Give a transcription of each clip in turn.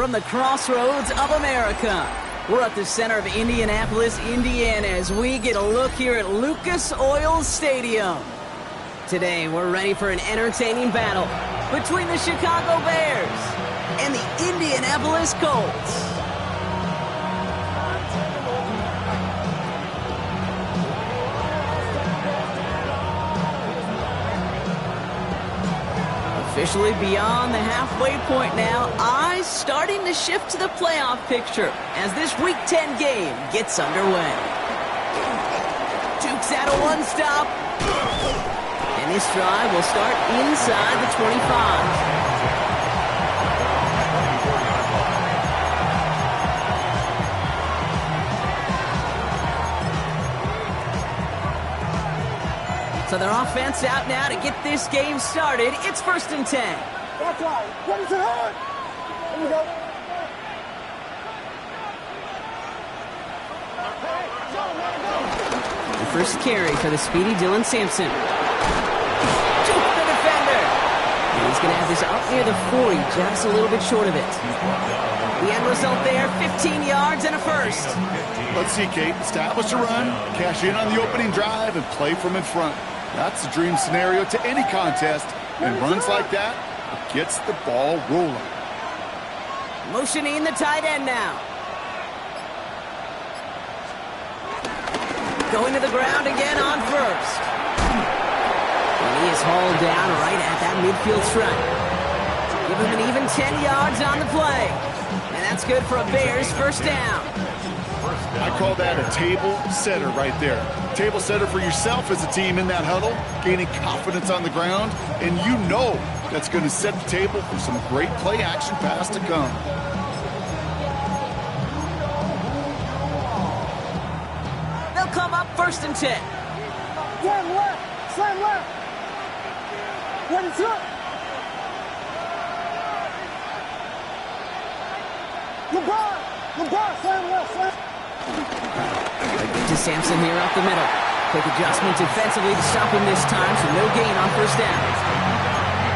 from the crossroads of America. We're at the center of Indianapolis, Indiana, as we get a look here at Lucas Oil Stadium. Today, we're ready for an entertaining battle between the Chicago Bears and the Indianapolis Colts. Officially beyond the halfway point now, eyes starting to shift to the playoff picture as this Week 10 game gets underway. Dukes out a one-stop, and this drive will start inside the 25. So their offense out now to get this game started. It's 1st and 10. That's right. What is it hurt? Here we go. The first carry for the speedy Dylan Sampson. Juke the defender. And he's going to have this up near the 40, just a little bit short of it. The end result there, 15 yards and a first. Let's see, Kate. Establish a run, cash in on the opening drive, and play from in front. That's the dream scenario to any contest, and runs like that, it gets the ball rolling. Motioning the tight end now. Going to the ground again on first. And he is hauled down right at that midfield stripe. Give him an even 10 yards on the play. And that's good for a Bears first down. I call that a table setter right there. Table setter for yourself as a team in that huddle, gaining confidence on the ground, and you know that's going to set the table for some great play action pass to come. They'll come up 1st and 10. Slam left. Slam left. What is up? LeBron, slam left, slam. To Sampson here up the middle. Quick adjustment defensively to stop him this time, so no gain on first down.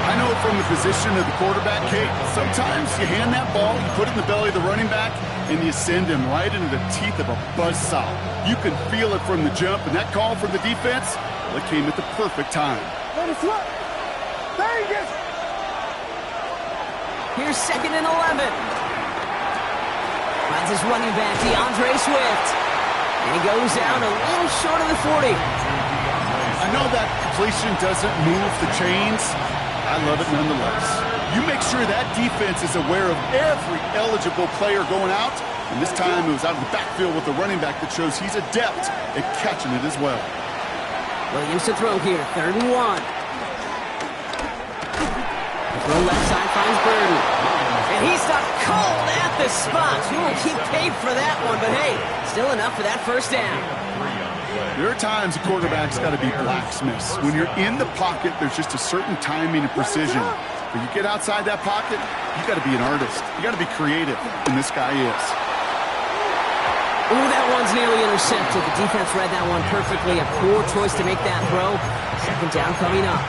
I know from the position of the quarterback, Kate, sometimes you hand that ball, you put it in the belly of the running back, and you send him right into the teeth of a buzzsaw. You can feel it from the jump, and that call from the defense, well, it came at the perfect time. Let us look. Vegas. Here's 2nd and 11. Finds his running back, DeAndre Swift. And he goes out a little short of the 40. I know that completion doesn't move the chains. I love it nonetheless. You make sure that defense is aware of every eligible player going out. And this time it was out of the backfield with the running back that shows he's adept at catching it as well. Williams to throw here, 3rd and 1. The throw left side finds Burden. And he's stopped cold at the spot. He will keep paid for that one, but hey, still enough for that first down. There are times a quarterback's got to be blacksmiths. When you're in the pocket, there's just a certain timing and precision. When you get outside that pocket, you got to be an artist. You got to be creative, and this guy is. Ooh, that one's nearly intercepted. The defense read that one perfectly. A poor choice to make that throw. 2nd down coming up.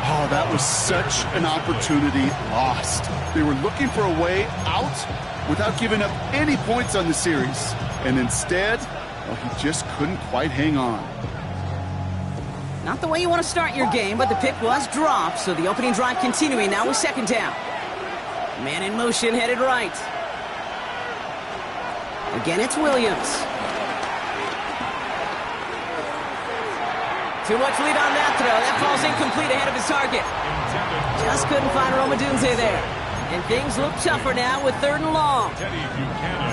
Oh, that was such an opportunity lost. They were looking for a way out without giving up any points on the series. And instead, well, he just couldn't quite hang on. Not the way you want to start your game, but the pick was dropped, so the opening drive continuing now with 2nd down. Man in motion, headed right. Again, it's Williams. Too much lead on that throw. That falls incomplete ahead of his target. Just couldn't find Romadunze there. And things look tougher now with 3rd and long.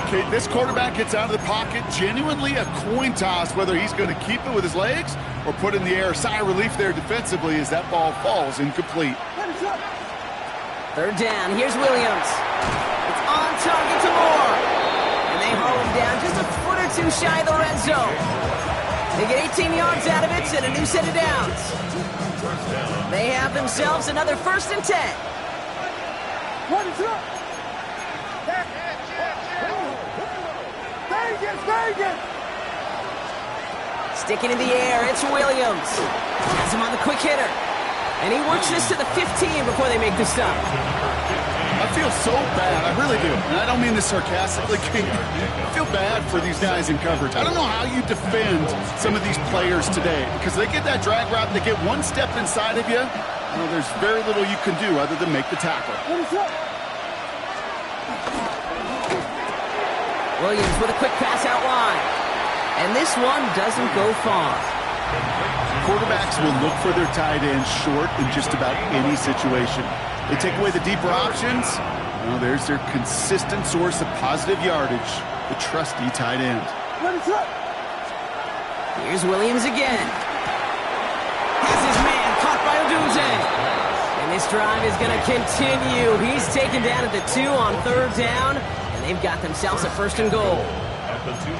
Okay, this quarterback gets out of the pocket. Genuinely a coin toss whether he's going to keep it with his legs or put in the air. Sigh of relief there defensively as that ball falls incomplete. 3rd down. Here's Williams. It's on target to Moore. And they haul him down just a foot or 2 shy of the red zone. They get 18 yards out of it and a new set of downs. They have themselves another 1st and 10. What is up? Vegas. Sticking in the air, it's Williams. Has him on the quick hitter. And he works this to the 15 before they make the stop. I feel so bad. I really do. And I don't mean this sarcastically. I feel bad for these guys in coverage. I don't know how you defend some of these players today because they get that drag route, they get one step inside of you. Well, there's very little you can do other than make the tackle. Williams with a quick pass out wide. And this one doesn't go far. Quarterbacks will look for their tight end short in just about any situation. They take away the deeper options. Well, there's their consistent source of positive yardage, the trusty tight end. Here's Williams again. Has his man caught by Odunze. And this drive is going to continue. He's taken down at the 2 on 3rd down, and they've got themselves a 1st and goal.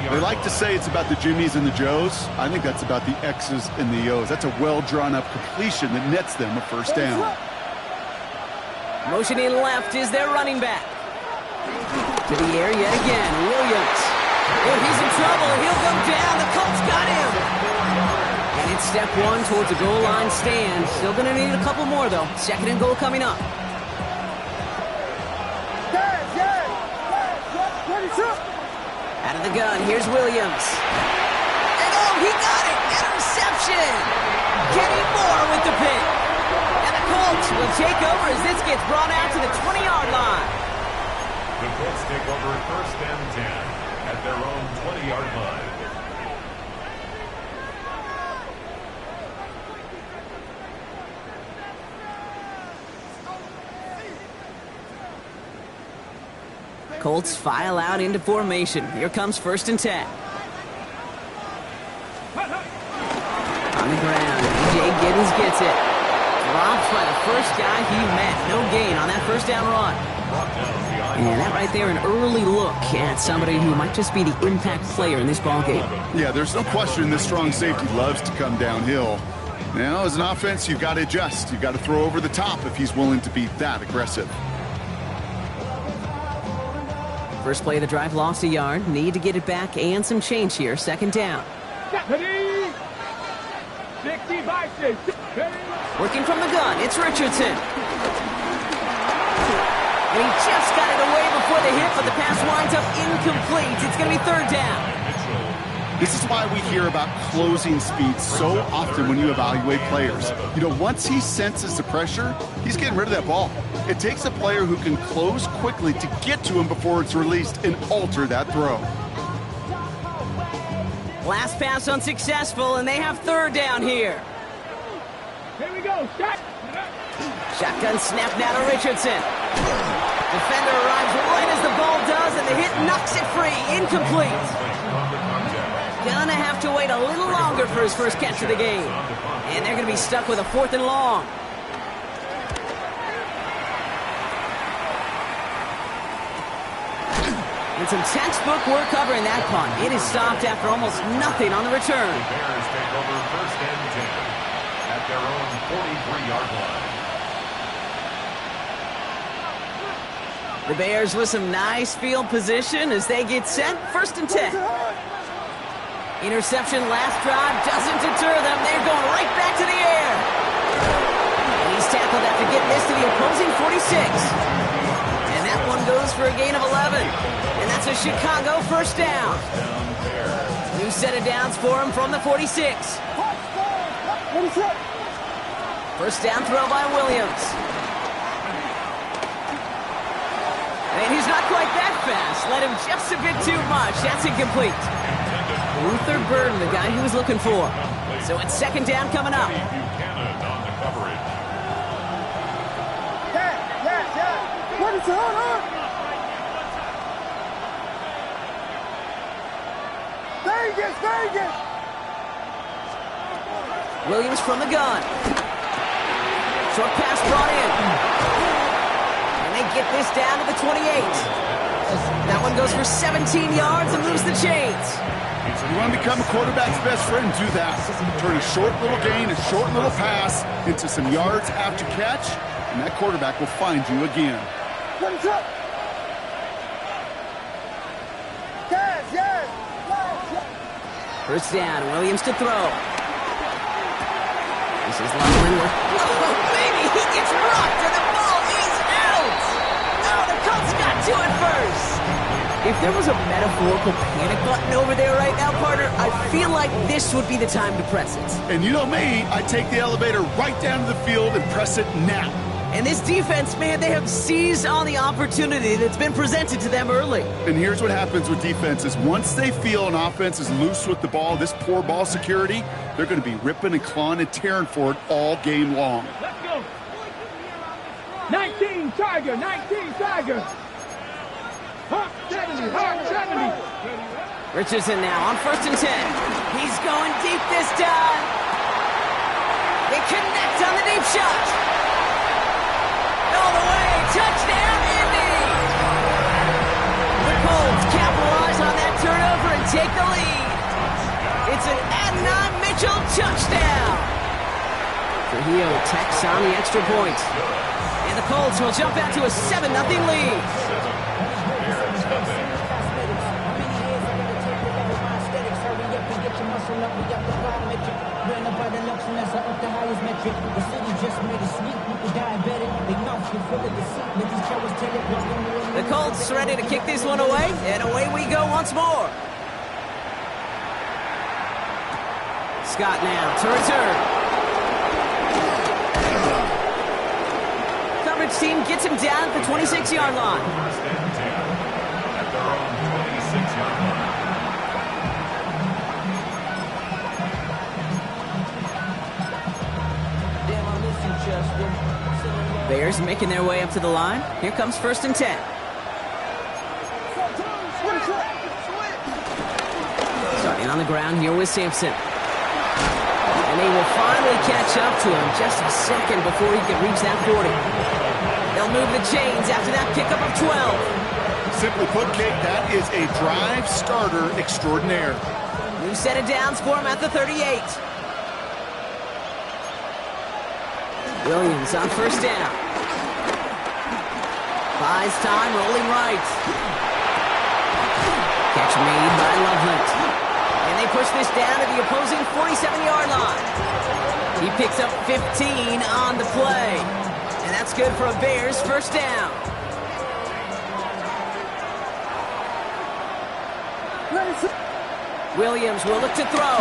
They like to say it's about the Jimmies and the Joes. I think that's about the X's and the O's. That's a well-drawn-up completion that nets them a 1st down. Motioning left is their running back. To the air yet again, Williams. Oh, he's in trouble. He'll go down. The Colts got him. And it's step 1 towards a goal line stand. Still going to need a couple more, though. 2nd and goal coming up. Out of the gun, here's Williams. And oh, he got it! Interception! Kenny Moore with the pick. And the Colts will take over as this gets brought out to the 20-yard line. The Colts take over 1st and 10 at their own 20-yard line. Colts file out into formation. Here comes 1st and 10. On the ground, E.J. Giddens gets it. Dropped by the first guy he met. No gain on that 1st down run. And that right there, an early look at somebody who might just be the impact player in this ballgame. Yeah, there's no question this strong safety loves to come downhill. Now, as an offense, you've got to adjust. You've got to throw over the top if he's willing to be that aggressive. First play of the drive lost a yard. Need to get it back and some change here. 2nd down. Working from the gun, it's Richardson. And he just got it away before the hit, but the pass winds up incomplete. It's going to be 3rd down. This is why we hear about closing speed so often when you evaluate players. You know, once he senses the pressure, he's getting rid of that ball. It takes a player who can close quickly to get to him before it's released and alter that throw. Last pass unsuccessful, and they have 3rd down here. Here we go, shot. Shotgun snap now to Richardson. Defender arrives right as the ball does, and the hit knocks it free. Incomplete. Gonna have to wait a little longer for his first catch of the game. And they're gonna be stuck with a 4th and long. And some textbook work covering that punt. It is stopped after almost nothing on the return. The Bears take over 1st and 10 at their own 43-yard line. The Bears with some nice field position as they get set. 1st and 10. Interception last drive doesn't deter them. They're going right back to the air. And he's tackled after getting this to the opposing 46. And that one goes for a gain of 11. And that's a Chicago 1st down. New set of downs for him from the 46. 1st down throw by Williams. And he's not quite that fast. Let him just a bit too much. That's incomplete. Luther Burden, the guy he was looking for. So it's 2nd down coming up. What is on? Vegas! Williams from the gun. Short pass brought in. And they get this down to the 28. That one goes for 17 yards and moves the chains. You want to become a quarterback's best friend, do that. Turn a short little gain, a short little pass into some yards after catch, and that quarterback will find you again. What's up? Yes. 1st down, Williams to throw. This is Loveland. Oh, baby, he gets rocked, and the ball is out. to it first. If there was a metaphorical panic button over there right now, partner, I feel like this would be the time to press it. And you know me, I take the elevator right down to the field and press it now. And this defense, man, they have seized on the opportunity that's been presented to them early. And here's what happens with defenses. Once they feel an offense is loose with the ball, this poor ball security, they're going to be ripping and clawing and tearing for it all game long. Let's go. 19 Tiger, 19 Tiger. Hawk 70, Hawk 70. Richardson now on 1st and 10. He's going deep this time. They connect on the deep shot. All the way, touchdown, Indy! The Colts capitalize on that turnover and take the lead. It's an Adnan Mitchell touchdown. Trujillo tacks on the extra point. And the Colts will jump out to a 7-0 lead. The Colts ready to kick this one away, and away we go once more. Scott now to return. Coverage team gets him down at the 26-yard line. First and 10 at their own 26-yard line. Bears making their way up to the line. Here comes 1st and 10. Starting on the ground here with Sampson. And they will finally catch up to him just a second before he can reach that 40. They'll move the chains after that pickup of 12. Simply put, Kate, that is a drive starter extraordinaire. New set of downs for him at the 38. Williams on 1st down. Buys time, rolling right. Catch made by Loveland. And they push this down to the opposing 47-yard line. He picks up 15 on the play. And that's good for a Bears 1st down. Williams will look to throw.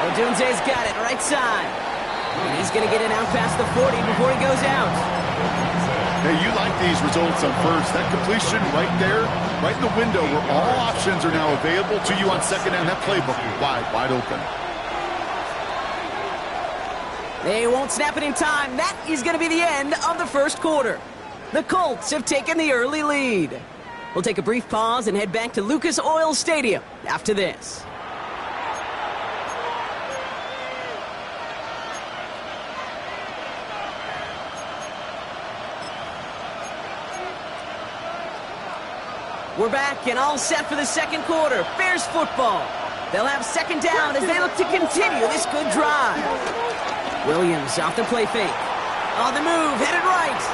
Odunze's got it, right side. And he's going to get it out past the 40 before he goes out. Hey, you like these results on first. That completion right there, right in the window where all options are now available to you on 2nd down. That playbook wide open. They won't snap it in time. That is going to be the end of the 1st quarter. The Colts have taken the early lead. We'll take a brief pause and head back to Lucas Oil Stadium after this. We're back and all set for the 2nd quarter. Bears football. They'll have 2nd down as they look to continue this good drive. Williams off the play fake. On the move, headed right.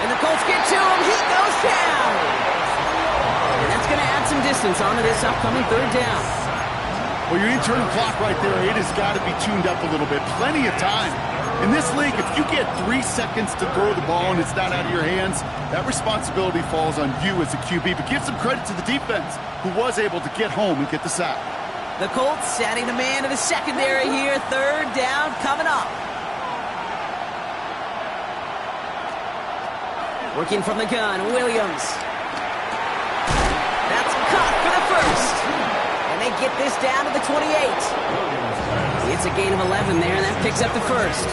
And the Colts get to him. He goes down. And that's going to add some distance onto this upcoming 3rd down. Well, your internal clock right there, it has got to be tuned up a little bit. Plenty of time. In this league, if you get 3 seconds to throw the ball and it's not out of your hands, that responsibility falls on you as a QB. But give some credit to the defense, who was able to get home and get the sack. The Colts adding the man to the secondary here. 3rd down coming up. Working from the gun, Williams. That's caught for the 1st. And they get this down to the 28. It's a gain of 11 there, and that picks up the 1st.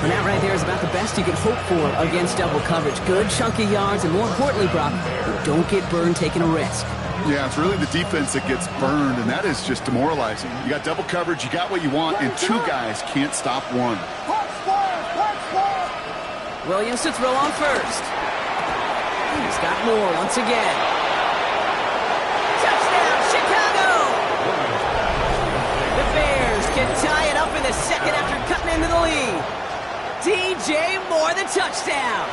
And that right there is about the best you can hope for against double coverage. Good chunky yards, and more importantly, Brock, don't get burned taking a risk. Yeah, it's really the defense that gets burned, and that is just demoralizing. You got double coverage, you got what you want, and 2 guys can't stop one. Williams to throw on 1st. He's got more once again. Touchdown, Chicago! The Bears can tie it up in the 2nd after cutting into the lead. DJ Moore, the touchdown.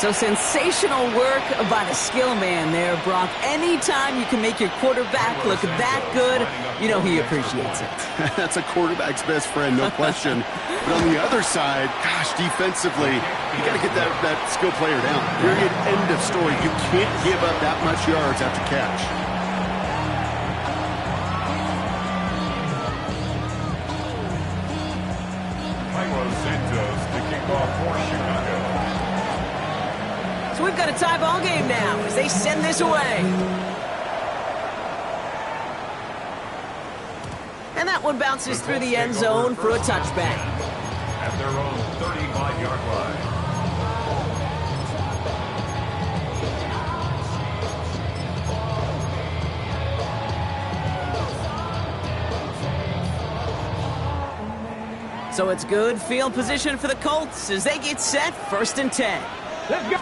So sensational work by the skill man there, Brock. Anytime you can make your quarterback look that good, you know he appreciates it. That's a quarterback's best friend, no question. But on the other side, gosh, defensively, you got to get that skill player down. Period, end of story. You can't give up that much yards after catch. Santos to kick off for Chicago. So we've got a tie ball game now as they send this away. And that one bounces through the end zone for a touchback. At their own 35-yard line. So it's good field position for the Colts as they get set, 1st and 10. Let's go.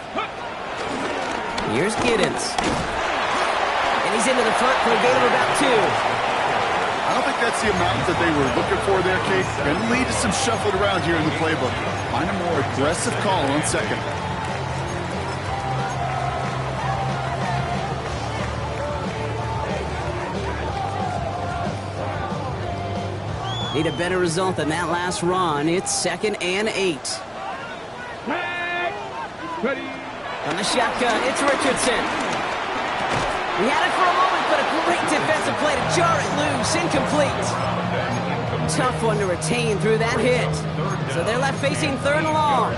Here's Giddens. And he's into the front for a gain of about 2. I don't think that's the amount that they were looking for there, Kate. Going to lead to some shuffling around here in the playbook. Find a more aggressive call on 2nd. Need a better result than that last run. It's 2nd and 8. Ready. On the shotgun, it's Richardson. He had it for a moment, but a great defensive play to jar it loose. Incomplete. Tough one to retain through that hit. So they're left facing 3rd and long.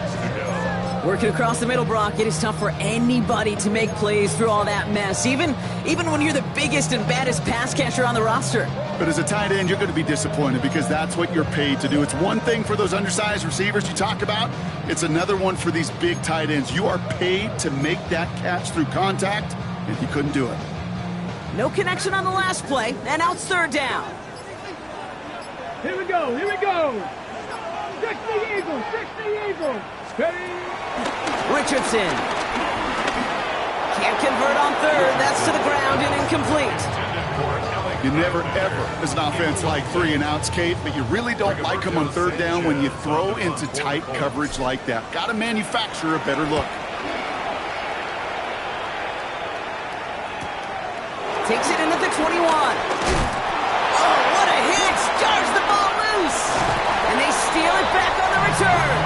Working across the middle, Brock, it is tough for anybody to make plays through all that mess, even when you're the biggest and baddest pass catcher on the roster. But as a tight end, you're going to be disappointed because that's what you're paid to do. It's one thing for those undersized receivers you talk about. It's another one for these big tight ends. You are paid to make that catch through contact, and you couldn't do it. No connection on the last play, and now it's 3rd down. Here we go. Here we go. 60 Eagles. 60 Eagles. Ready. Richardson. Can't convert on 3rd. That's to the ground and incomplete. You never, ever, as an offense, like 3 and outs, Kate, but you really don't like them on 3rd down when you throw into tight coverage like that. Got to manufacture a better look. Takes it into the 21. Oh, what a hit! Jars the ball loose! And they steal it back on the return.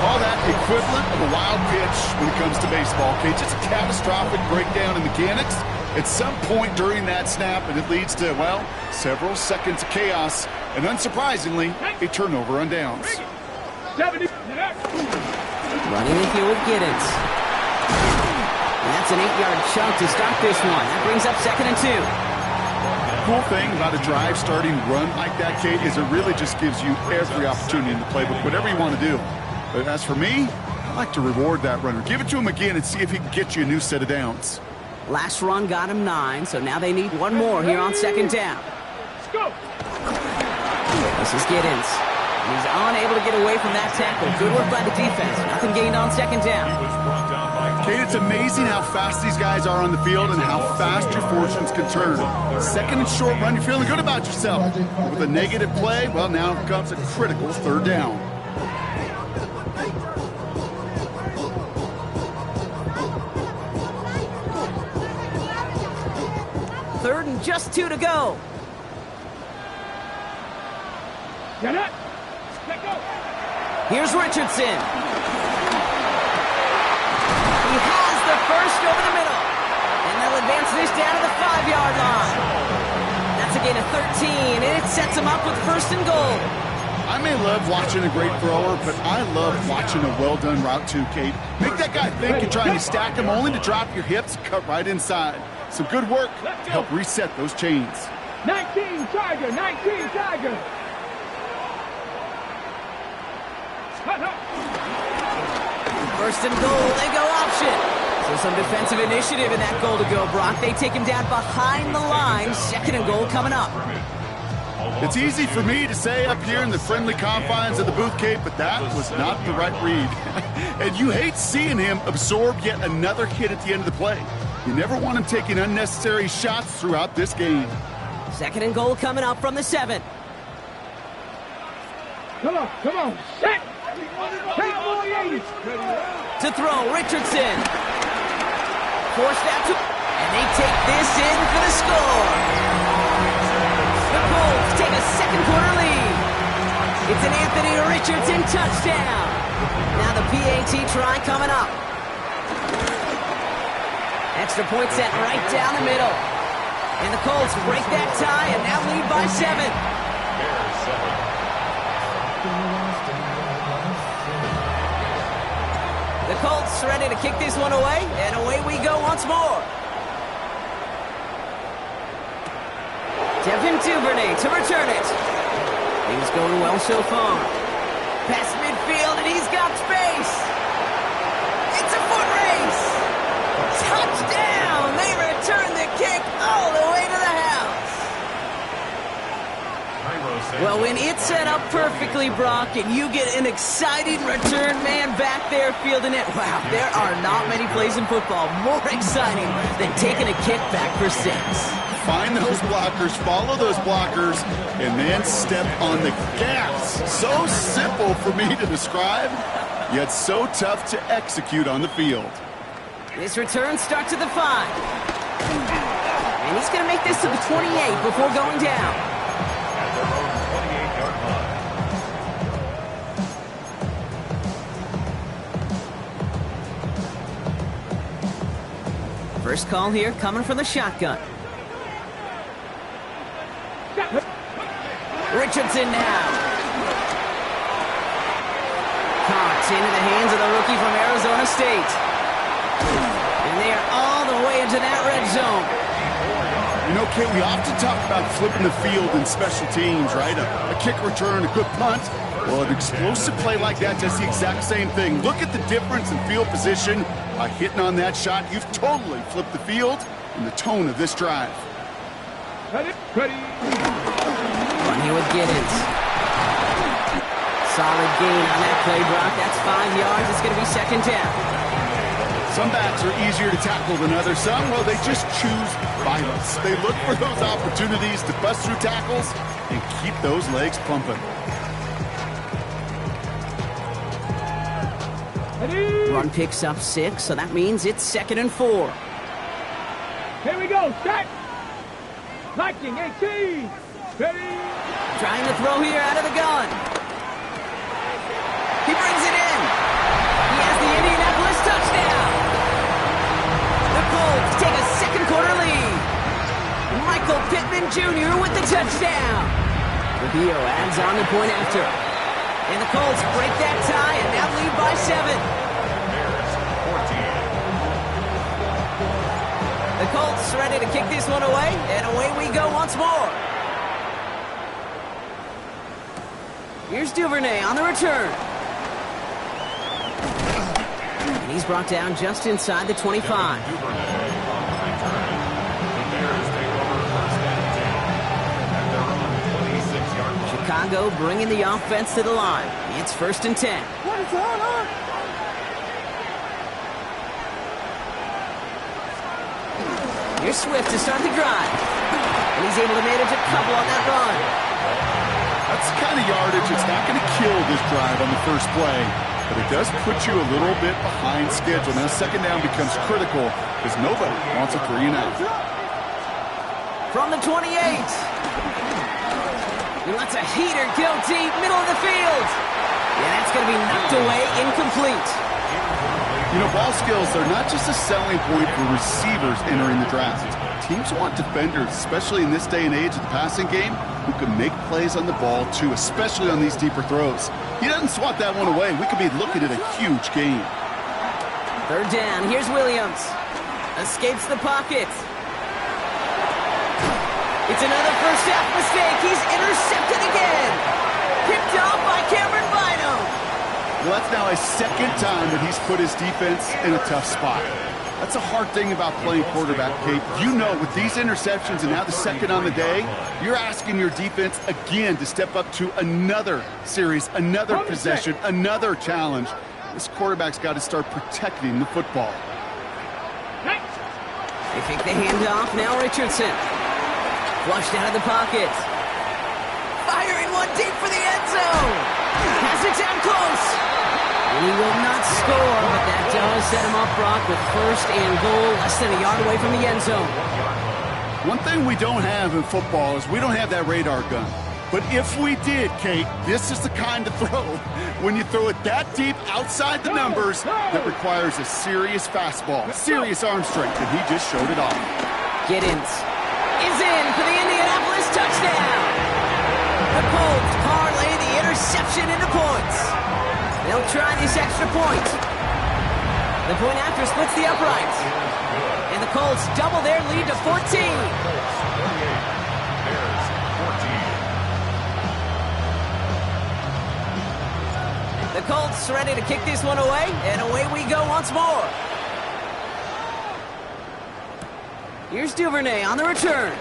Call that the equivalent of a wild pitch when it comes to baseball, Kate. Just a catastrophic breakdown in mechanics at some point during that snap, and it leads to, well, several seconds of chaos, and unsurprisingly, a turnover on downs. 70. Running it here with Giddens. And that's an 8-yard chunk to start this one. That brings up 2nd and 2. Cool thing about a drive starting run like that, Kate, is it really just gives you every opportunity in the playbook, whatever you want to do. But as for me, I like to reward that runner. Give it to him again and see if he can get you a new set of downs. Last run got him 9, so now they need one more here on 2nd down. Let's go. This is Giddens. He's unable to get away from that tackle. Good work by the defense. Nothing gained on 2nd down. Kate, it's amazing how fast these guys are on the field and how fast your fortunes can turn. 2nd and short run, you're feeling good about yourself. With a negative play, well, now comes a critical 3rd down. 3rd and just 2 to go. Get it. Let go. Here's Richardson. He has the first over the middle. And they'll advance this down to the 5-yard line. That's a gain of 13, and it sets them up with 1st and goal. I may love watching a great thrower, but I love watching a well-done route too, Kate. Make that guy think you're trying to stack him only to drop your hips, cut right inside. Some good work to help reset those chains. 19 Tiger. 19 Tiger. 1st and goal, they go option. So some defensive initiative in that goal to go, Brock. They take him down behind the line. 2nd and goal coming up. It's easy for me to say up here in the friendly confines of the booth, Kate, but that was not the right read. And you hate seeing him absorb yet another hit at the end of the play. You never want him taking unnecessary shots throughout this game. 2nd and goal coming up from the 7. Come on. Set. To throw, Richardson. Forced out to... And they take this in for the score. The Colts take a second quarter lead. It's an Anthony Richardson touchdown. Now the PAT try coming up. Extra point set right down the middle. And the Colts break that tie and now lead by 7. Bears 7. The Colts ready to kick this one away, and away we go once more. Devin Duvernay to return it. Things going well so far. Past midfield, and he's got space. It's a foot race. Touchdown! They return the kick all the way to the house. Well, when it's set up perfectly, Brock, and you get an exciting return man back there fielding it, wow, there are not many plays in football more exciting than taking a kick back for 6. Find those blockers, follow those blockers, and then step on the gas. So simple for me to describe, yet so tough to execute on the field. This return starts at the 5. And he's going to make this to the 28 before going down. At their own 28-yard line. First call here coming from the shotgun. Richardson now. Caught into the hands of the rookie from Arizona State. And they are all the way into that red zone. You know, Kate, we often talk about flipping the field in special teams, right? A kick return, a good punt. Well, an explosive play like that does the exact same thing. Look at the difference in field position. By hitting on that shot, you've totally flipped the field and the tone of this drive. Ready. Run here with Giddens. Solid gain on that play, Brock. That's 5 yards. It's going to be second down. Some backs are easier to tackle than others. Some, well, they just choose violence. They look for those opportunities to bust through tackles and keep those legs pumping. Run picks up 6, so that means it's 2nd and 4. Here we go. Set. Liking 18. Ready. Trying to throw here out of the gun. He brings it in. He has the Indianapolis touchdown. The Colts take a second quarter lead. Michael Pittman Jr. with the touchdown. Rubio adds on the point after. And the Colts break that tie and now lead by 7. Bears 14. The Colts ready to kick this one away, and away we go once more. Here's Duvernay on the return. And he's brought down just inside the 25. Chicago bringing the offense to the line. It's 1st and 10. What is going on? Here's Swift to start the drive. And he's able to manage a couple on that run. That's the kind of yardage that's not going to kill this drive on the first play, but it does put you a little bit behind schedule. Now, second down becomes critical because nobody wants a 3 and out. From the 28. He lets a heater go deep, middle of the field. Yeah, that's going to be knocked away, incomplete. You know, ball skills are not just a selling point for receivers entering the draft. Teams want defenders, especially in this day and age of the passing game, who can make plays on the ball, too, especially on these deeper throws. He doesn't swat that one away. We could be looking at a huge gain. 3rd down. Here's Williams. Escapes the pocket. It's another first half mistake. He's intercepted again. Picked off by Cameron Bynum. Well, that's now a second time that he's put his defense in a tough spot. That's a hard thing about playing quarterback, Kate. You know, with these interceptions and now the second on the day, you're asking your defense again to step up to another series, another possession, another challenge. This quarterback's got to start protecting the football. They take the handoff. Now Richardson. Flushed out of the pocket. Firing one deep for the end zone. Has it down close. And he will not score, but that does set him up, Brock, with first and goal, less than a yard away from the end zone. One thing we don't have in football is we don't have that radar gun. But if we did, Kate, this is the kind of throw when you throw it that deep outside the numbers that requires a serious fastball, serious arm strength, and he just showed it off. Giddens is in for the Indianapolis touchdown. The Colts parlay the interception into points. They'll try this extra point. The point after splits the uprights. And the Colts double their lead to 14. The Colts ready to kick this one away, and away we go once more. Here's Duvernay on the return.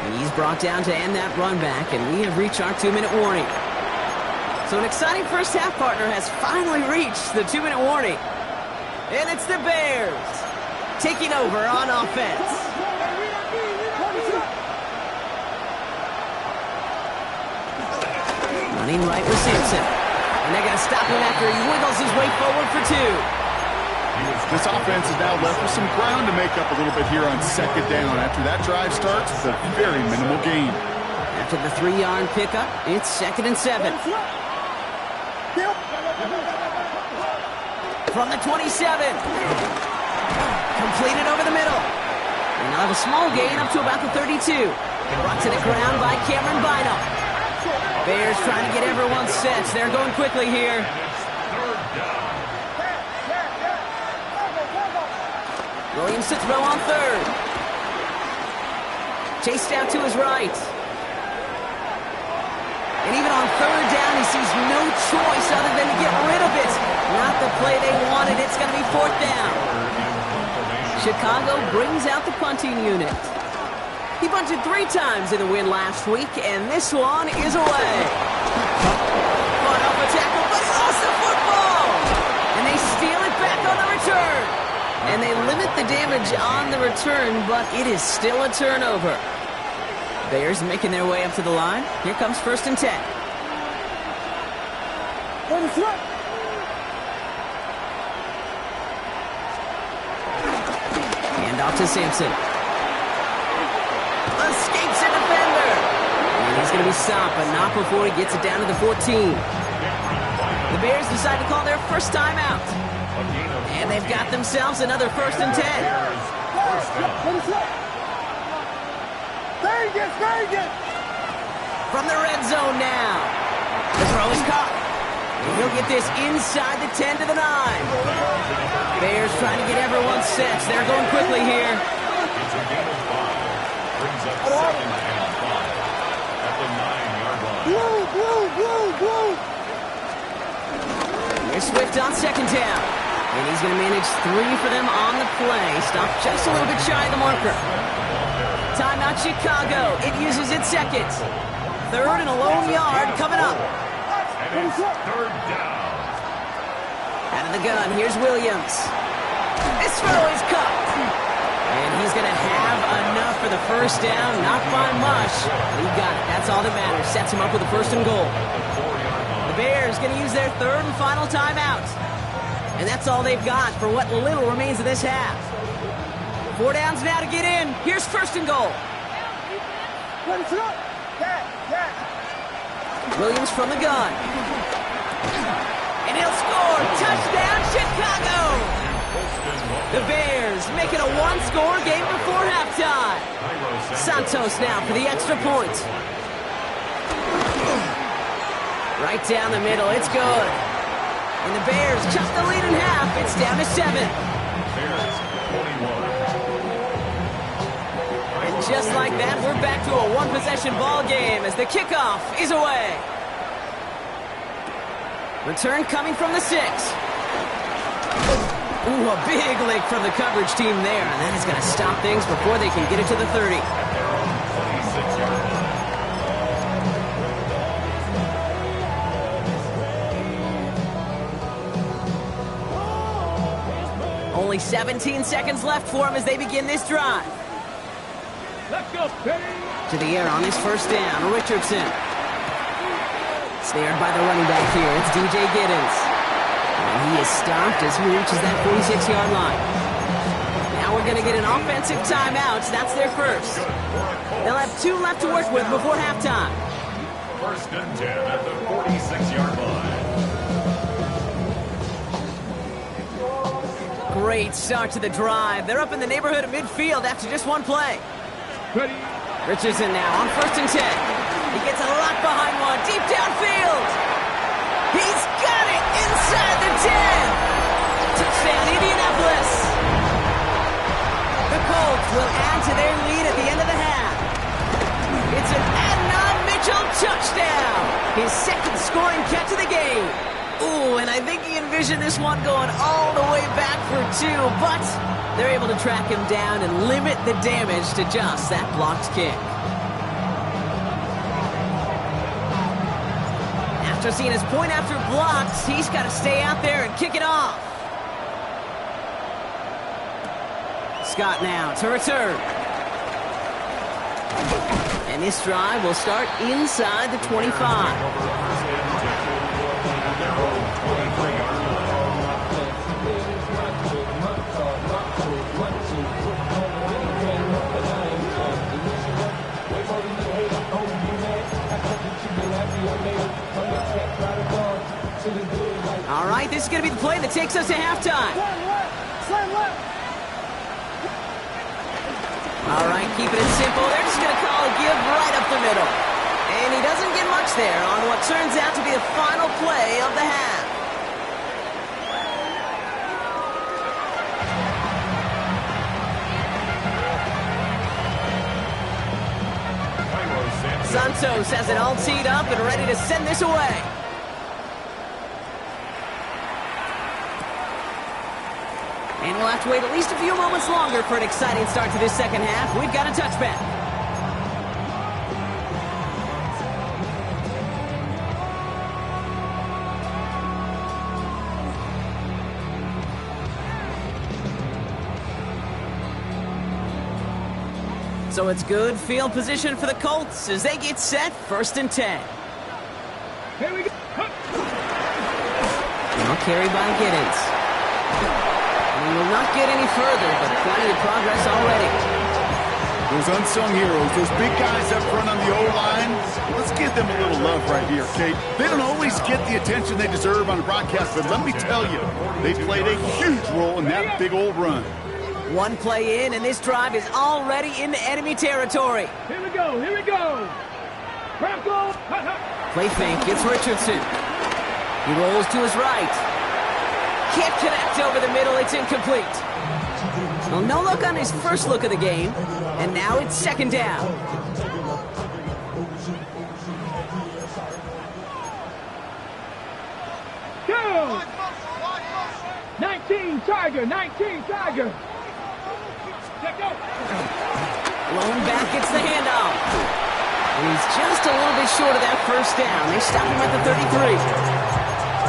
And he's brought down to end that run back, and we have reached our 2-minute warning. So an exciting first half, partner, has finally reached the 2-minute warning. And it's the Bears taking over on offense. Running right with Simpson. And they're going to stop him after he wiggles his way forward for 2. This offense is now left with some ground to make up a little bit here on second down. After that drive starts, it's a very minimal gain. After the 3-yard pickup, it's 2nd and 7. From the 27. Completed over the middle. And they'll have a small gain up to about the 32. Brought to the ground by Cameron Bynum. Bears trying to get everyone set. They're going quickly here. Williams to throw on 3rd. Chased out to his right. And even on 3rd down, he sees no choice other than to get rid of it. Not the play they wanted. It's going to be 4th down. Chicago brings out the punting unit. He punted 3 times in the win last week, and this one is away. Fought off a tackle, but he lost the football! And they steal it back on the return. And they limit the damage on the return, but it is still a turnover. Bears making their way up to the line. Here comes 1st and 10. Hand off to Simpson. Escapes a defender. And he's going to be stopped, but not before he gets it down to the 14. The Bears decide to call their first timeout. And they've got themselves another 1st and 10. From the red zone now. The throw is caught. And he'll get this inside the 10 to the 9. Bears trying to get everyone set. They're going quickly here. Brings up 2nd and 5 at the 9-yard line. Here's Swift on 2nd down. And he's going to manage 3 for them on the play. Stopped just a little bit shy of the marker. Timeout Chicago. It uses its 2nd. 3rd and a lone yard coming up. And it's 3rd down. Out of the gun, here's Williams. This throw is caught. And he's going to have enough for the 1st down. Not by much. He got it. That's all that matters. Sets him up with a 1st and goal. The Bears going to use their 3rd and final timeout. And that's all they've got for what little remains of this half. 4 downs now to get in. Here's 1st and goal. Williams from the gun. And he'll score. Touchdown, Chicago! The Bears make it a 1-score game before halftime. Santos now for the extra point. Right down the middle. It's good. And the Bears cut the lead in half. It's down to 7. Bears 21. And just like that, we're back to a 1-possession ball game as the kickoff is away. Return coming from the 6. Ooh, a big lick from the coverage team there. And that is going to stop things before they can get it to the 30. Only 17 seconds left for him as they begin this drive. Let's go, Penny. To the air on his 1st down, Richardson. Snared by the running back here. It's DJ Giddens. And he is stopped as he reaches that 46-yard line. Now we're going to get an offensive timeout. That's their first. They'll have 2 left to work with before halftime. First and 10 at the 46-yard line. Great start to the drive. They're up in the neighborhood of midfield after just 1 play. Ready. Richardson now on first and 10. He gets a lock behind one, deep downfield. He's got it inside the 10. Touchdown, Indianapolis. The Colts will add to their lead at the end of the half. It's an Adnan Mitchell touchdown. His second scoring catch of the game. Ooh, and I think he envisioned this one going all the way back for 2, but they're able to track him down and limit the damage to just that blocked kick. After seeing his point after blocks, he's got to stay out there and kick it off. Scott now to return. And this drive will start inside the 25. All right, this is going to be the play that takes us to halftime. All right, keeping it simple. They're just going to call a give right up the middle. And he doesn't get much there on what turns out to be the final play of the half. Santos has it all teed up and ready to send this away. And we'll have to wait at least a few moments longer for an exciting start to this second half. We've got a touchback. So it's good field position for the Colts as they get set, first and 10. Here we go. Now carried by Giddens. We will not get any further, but plenty of progress already. Those unsung heroes, those big guys up front on the O-line, let's give them a little love right here, Kate. They don't always get the attention they deserve on the broadcast, but let me tell you, they played a huge role in that big old run. 1 play in, and this drive is already into enemy territory. Here we go. Here we go. Bronco. Play fake, it's Richardson. He rolls to his right. Can't connect over the middle, it's incomplete. Well, no look on his first look of the game, and now it's second down. Go. 19 Tiger. 19 Tiger. Blown back, gets the handoff. And he's just a little bit short of that first down. They stop him at the 33.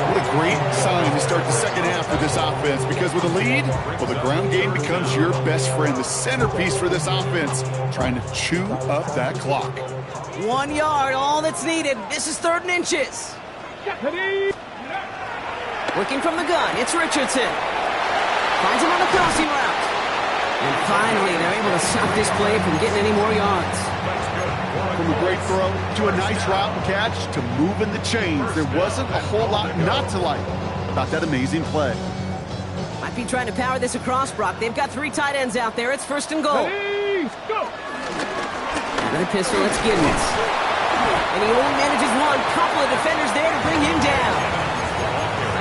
What a great sign to start the second half for this offense, because with a lead, well, the ground game becomes your best friend, the centerpiece for this offense, trying to chew up that clock. 1 yard, all that's needed. This is 3rd and inches. Working from the gun, it's Richardson. Finds him on the crossing route. And finally, they're able to stop this play from getting any more yards. From a great throw to a nice route and catch to moving the chains, there wasn't a whole lot not to like about that amazing play. Might be trying to power this across, Brock. They've got 3 tight ends out there. It's first and goal. Ready, go. Another pistol, it's Giddens. And he only manages one. Couple of defenders there to bring him down.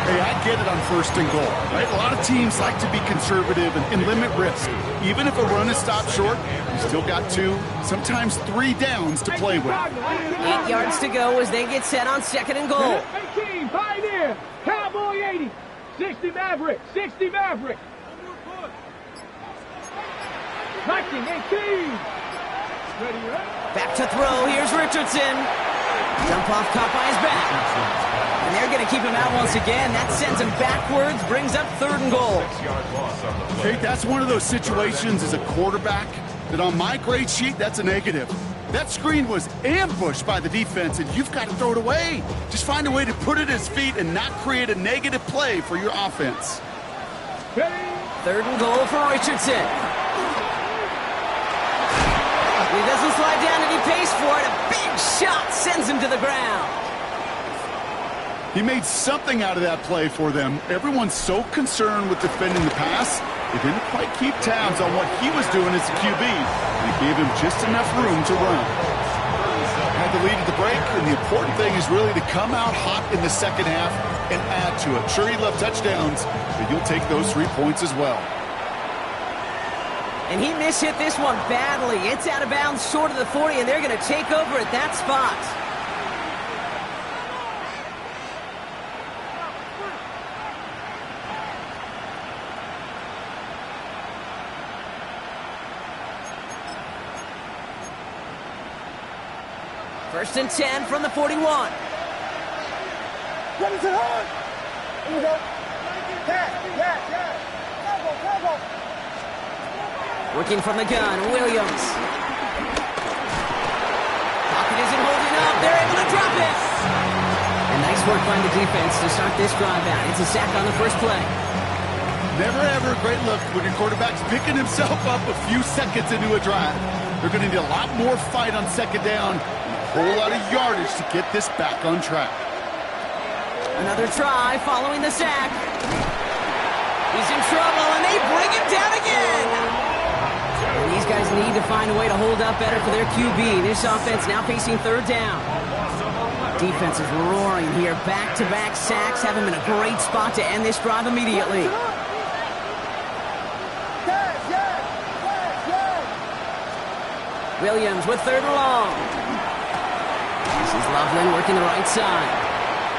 Hey, I get it on first and goal, right? A lot of teams like to be conservative and limit risk. Even if a run is stopped short, you still got 2, sometimes 3 downs to play with. 8 yards to go as they get set on second and goal. 18, Pioneer, Cowboy 80, 60 Maverick, 60 Maverick. 19, 18. Ready, Back to throw, here's Richardson. Jump off, caught by his back. And they're going to keep him out once again. That sends him backwards, brings up 3rd and goal. Kate, that's one of those situations as a quarterback that on my grade sheet, that's a negative. That screen was ambushed by the defense, and you've got to throw it away. Just find a way to put it at his feet and not create a negative play for your offense. Third and goal for Richardson. He doesn't slide down and he pays for it. A big shot sends him to the ground. He made something out of that play for them. Everyone's so concerned with defending the pass, they didn't quite keep tabs on what he was doing as a QB. They gave him just enough room to run. Had the lead at the break, and the important thing is really to come out hot in the second half and add to it. Sure, you love touchdowns, but you'll take those 3 points as well. And he mishit this one badly. It's out of bounds short of the 40, and they're going to take over at that spot. First and 10 from the 41. Working from the gun, Williams. Pocket isn't holding up. They're able to drop it. And nice work by the defense to start this drive out. It's a sack on the first play. Never ever a great look when your quarterback's picking himself up a few seconds into a drive. They're going to need a lot more fight on second down. A whole lot of yardage to get this back on track. Another try following the sack. He's in trouble, and they bring him down again. And these guys need to find a way to hold up better for their QB. This offense now facing third down. Defense is roaring here. Back-to-back sacks have him in a great spot to end this drive immediately. Williams with third and long. This is Loveland working the right side.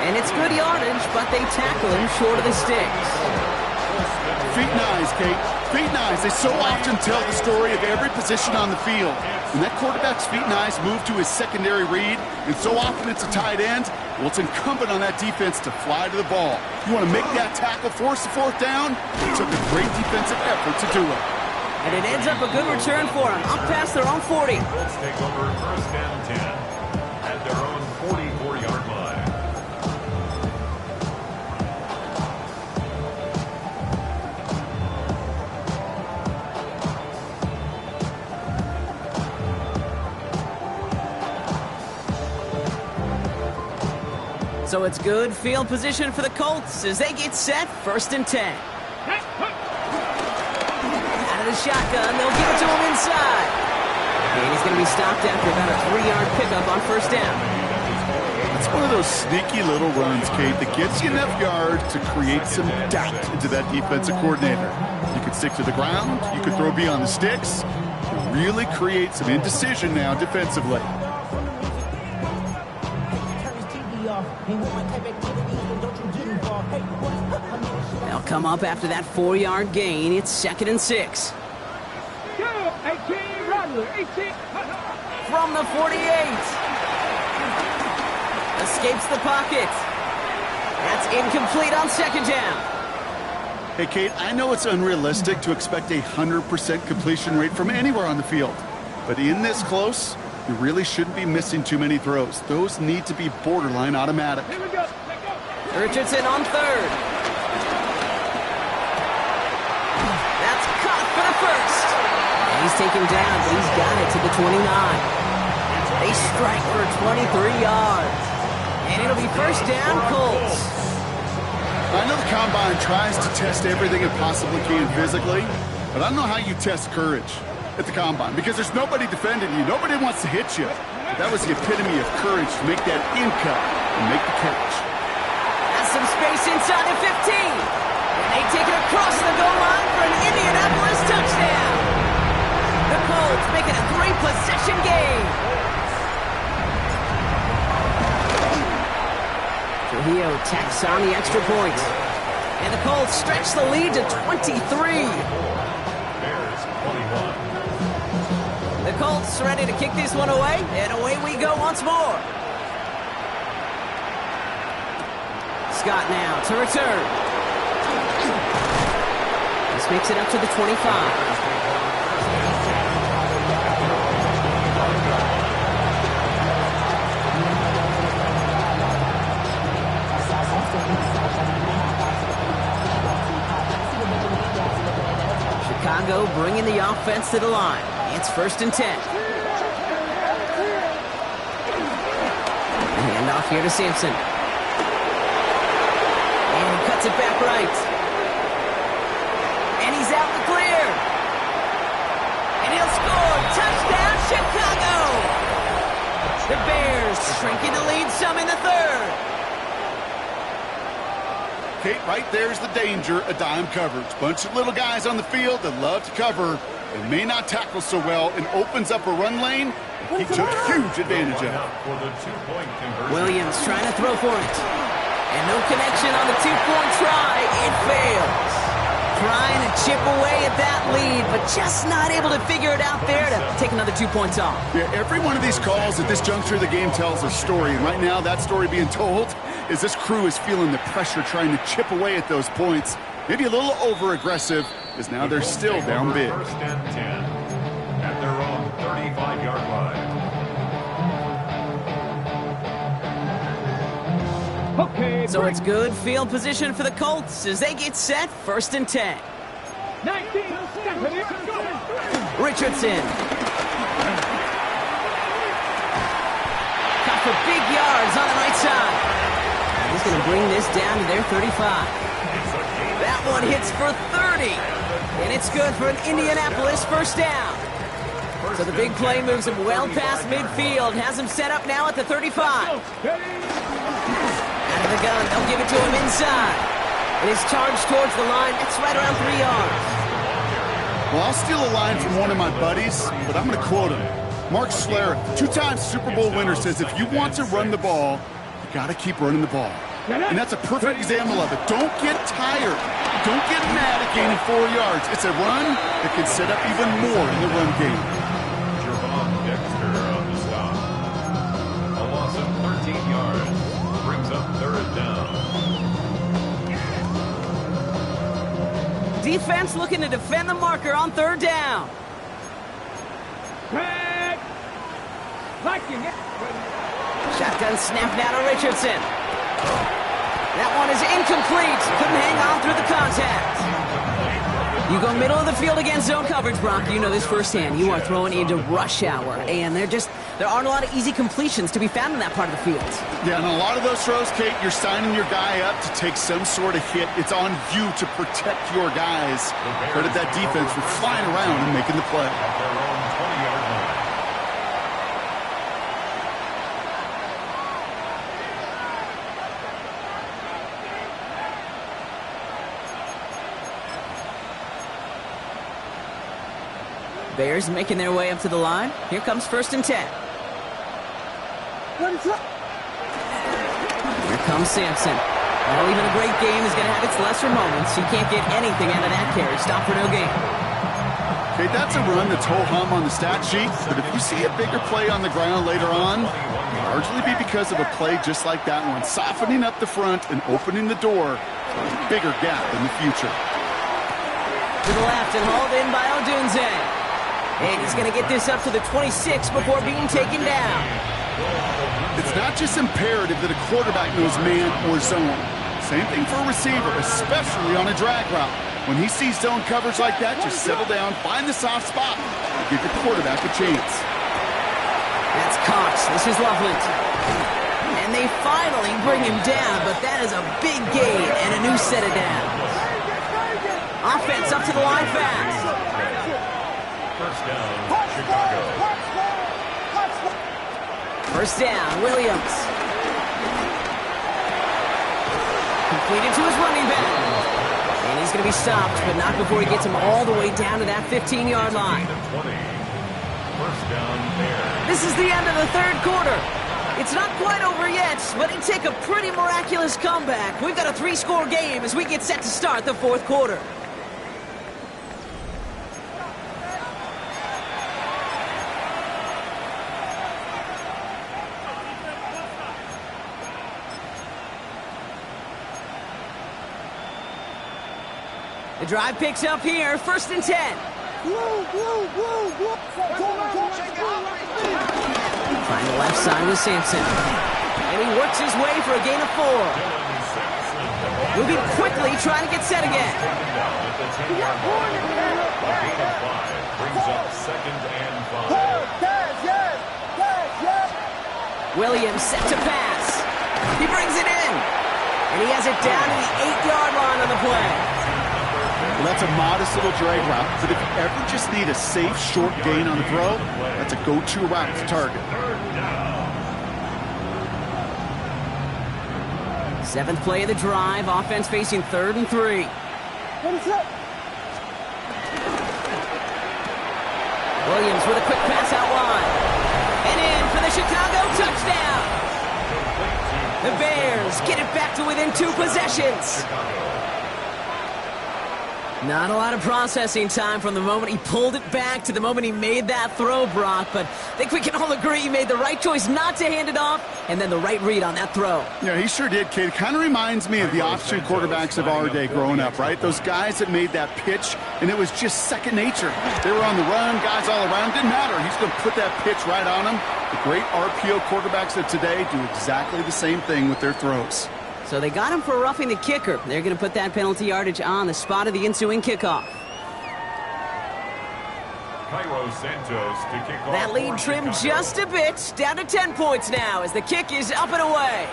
And it's good yardage, but they tackle him short of the sticks. Feet and eyes, Kate. Feet and eyes. They so often tell the story of every position on the field. When that quarterback's feet and eyes move to his secondary read, and so often it's a tight end, well, it's incumbent on that defense to fly to the ball. You want to make that tackle, force the fourth down? It took a great defensive effort to do it. And it ends up a good return for them, up past their own 40. Let's take over first and 10 at their own 44-yard line. So it's good field position for the Colts as they get set, first and 10. Out of the shotgun, they'll give it to him inside. And he's going to be stopped after about a 3-yard pickup on first down. It's one of those sneaky little runs, Kate, that gets you enough yards to create some doubt into that defensive coordinator. You could stick to the ground, you could throw beyond the sticks, to really create some indecision now defensively. They'll come up after that 4-yard gain. It's second and 6. 18, Rattler, 18. From the 48. Escapes the pocket. That's incomplete on second down. Hey, Kate, I know it's unrealistic to expect a 100% completion rate from anywhere on the field. But in this close, you really shouldn't be missing too many throws. Those need to be borderline automatic. Here we go. Richardson on third. That's caught for the first. And he's taken down, but he's got it to the 29. They strike for 23 yards. And it'll be first down, Colts. I know the Combine tries to test everything it possibly can physically, but I don't know how you test courage at the Combine because there's nobody defending you. Nobody wants to hit you. But that was the epitome of courage to make that in cut and make the catch. Has some space inside the 15. And they take it across the goal line for an Indianapolis touchdown. The Colts make it a 3-possession game. Trujillo tacks on the extra point. And the Colts stretch the lead to 23. Bears 21. The Colts ready to kick this one away, and away we go once more. Scott now to return. This makes it up to the 25. Chicago bringing the offense to the line. It's 1st and 10. Hand off here to Sampson. And he cuts it back right. And he's out in the clear. And he'll score. Touchdown, Chicago! The Bears shrinking the lead some in the 3rd. Kate, right there's the danger of dime coverage. Bunch of little guys on the field that love to cover. They may not tackle so well and opens up a run lane. He took huge advantage of it. Williams trying to throw for it. And no connection on the 2-point try. It fails. Trying to chip away at that lead, but just not able to figure it out there to take another 2 points off. Yeah, every one of these calls at this juncture of the game tells a story. And right now, that story being told is this crew is feeling the pressure trying to chip away at those points. Maybe a little over-aggressive, as now they're still down big. 1st and 10 at their own 35-yard line. Okay, So it's good field position for the Colts as they get set. 1st and 10. 19, Stephanie. Richardson. Got for big yards on the right side. He's going to bring this down to their 35. That one hits for 30. And it's good for an Indianapolis 1st down. So the big play moves him well past midfield. Has him set up now at the 35. Out of the gun, they'll give it to him inside. It is charged towards the line. It's right around 3 yards. Well, I'll steal a line from one of my buddies, but I'm going to quote him. Mark Schlereth, 2-time Super Bowl winner, says if you want to run the ball, you got to keep running the ball. And that's a perfect example of it. Don't get tired. Don't get mad at gaining 4 yards. It's a run that can set up even more in the run game. Dexter on the stop. A loss of 13 yards brings up 3rd down. Defense looking to defend the marker on 3rd down. Shotgun snap now to Richardson. That one is incomplete. Couldn't hang on through the contact. You go middle of the field against zone coverage, Brock. You know this firsthand. You are throwing into rush hour, and there aren't a lot of easy completions to be found in that part of the field. Yeah, and a lot of those throws, Kate, you're signing your guy up to take some sort of hit. It's on you to protect your guys. Credit that defense for flying around and making the play. At their own 20-yard line. Bears making their way up to the line. Here comes 1st and 10. Here comes Sampson. Well, even a great game is going to have its lesser moments. You can't get anything out of that carry. Stop for no gain. Okay, that's a run that's ho-hum on the stat sheet, but if you see a bigger play on the ground later on, it'll largely be because of a play just like that one, softening up the front and opening the door for a bigger gap in the future. To the left and hauled in by Odunze. And he's going to get this up to the 26 before being taken down. It's not just imperative that a quarterback knows man or zone. Same thing for a receiver, especially on a drag route. When he sees zone coverage like that, just settle down, find the soft spot, and give your quarterback a chance. That's Cox. This is Loveland. And they finally bring him down, but that is a big gain and a new set of downs. Offense up to the line fast. 1st down, Chicago. 1st down, Williams. Completed to his running back. And he's going to be stopped, but not before he gets him all the way down to that 15-yard line. 20. 1st down there. This is the end of the 3rd quarter. It's not quite over yet, but it'd take a pretty miraculous comeback. We've got a 3-score game as we get set to start the 4th quarter. The drive picks up here, 1st and 10. Find the left side with Sampson. And he works his way for a gain of 4. Moving quickly, trying to get set again. second and 5. Williams set to pass. He brings it in. And he has it down to the 8-yard line on the play. Well, that's a modest little drag route, but if you ever just need a safe, short gain on the throw, that's a go-to route to target. Seventh play of the drive. Offense facing 3rd and 3. Williams with a quick pass out wide. And in for the Chicago touchdown. The Bears get it back to within 2 possessions. Not a lot of processing time from the moment he pulled it back to the moment he made that throw, Brock. But I think we can all agree he made the right choice not to hand it off, and then the right read on that throw. Yeah, he sure did, kid. Kind of reminds me of the option quarterbacks of our day growing up, right? Those guys that made that pitch, and it was just second nature. They were on the run, guys all around. Didn't matter. He's going to put that pitch right on him. The great RPO quarterbacks of today do exactly the same thing with their throws. So they got him for roughing the kicker. They're going to put that penalty yardage on the spot of the ensuing kickoff. Cairo Santos to kick off. That lead trimmed just a bit, down to 10 points now as the kick is up and away.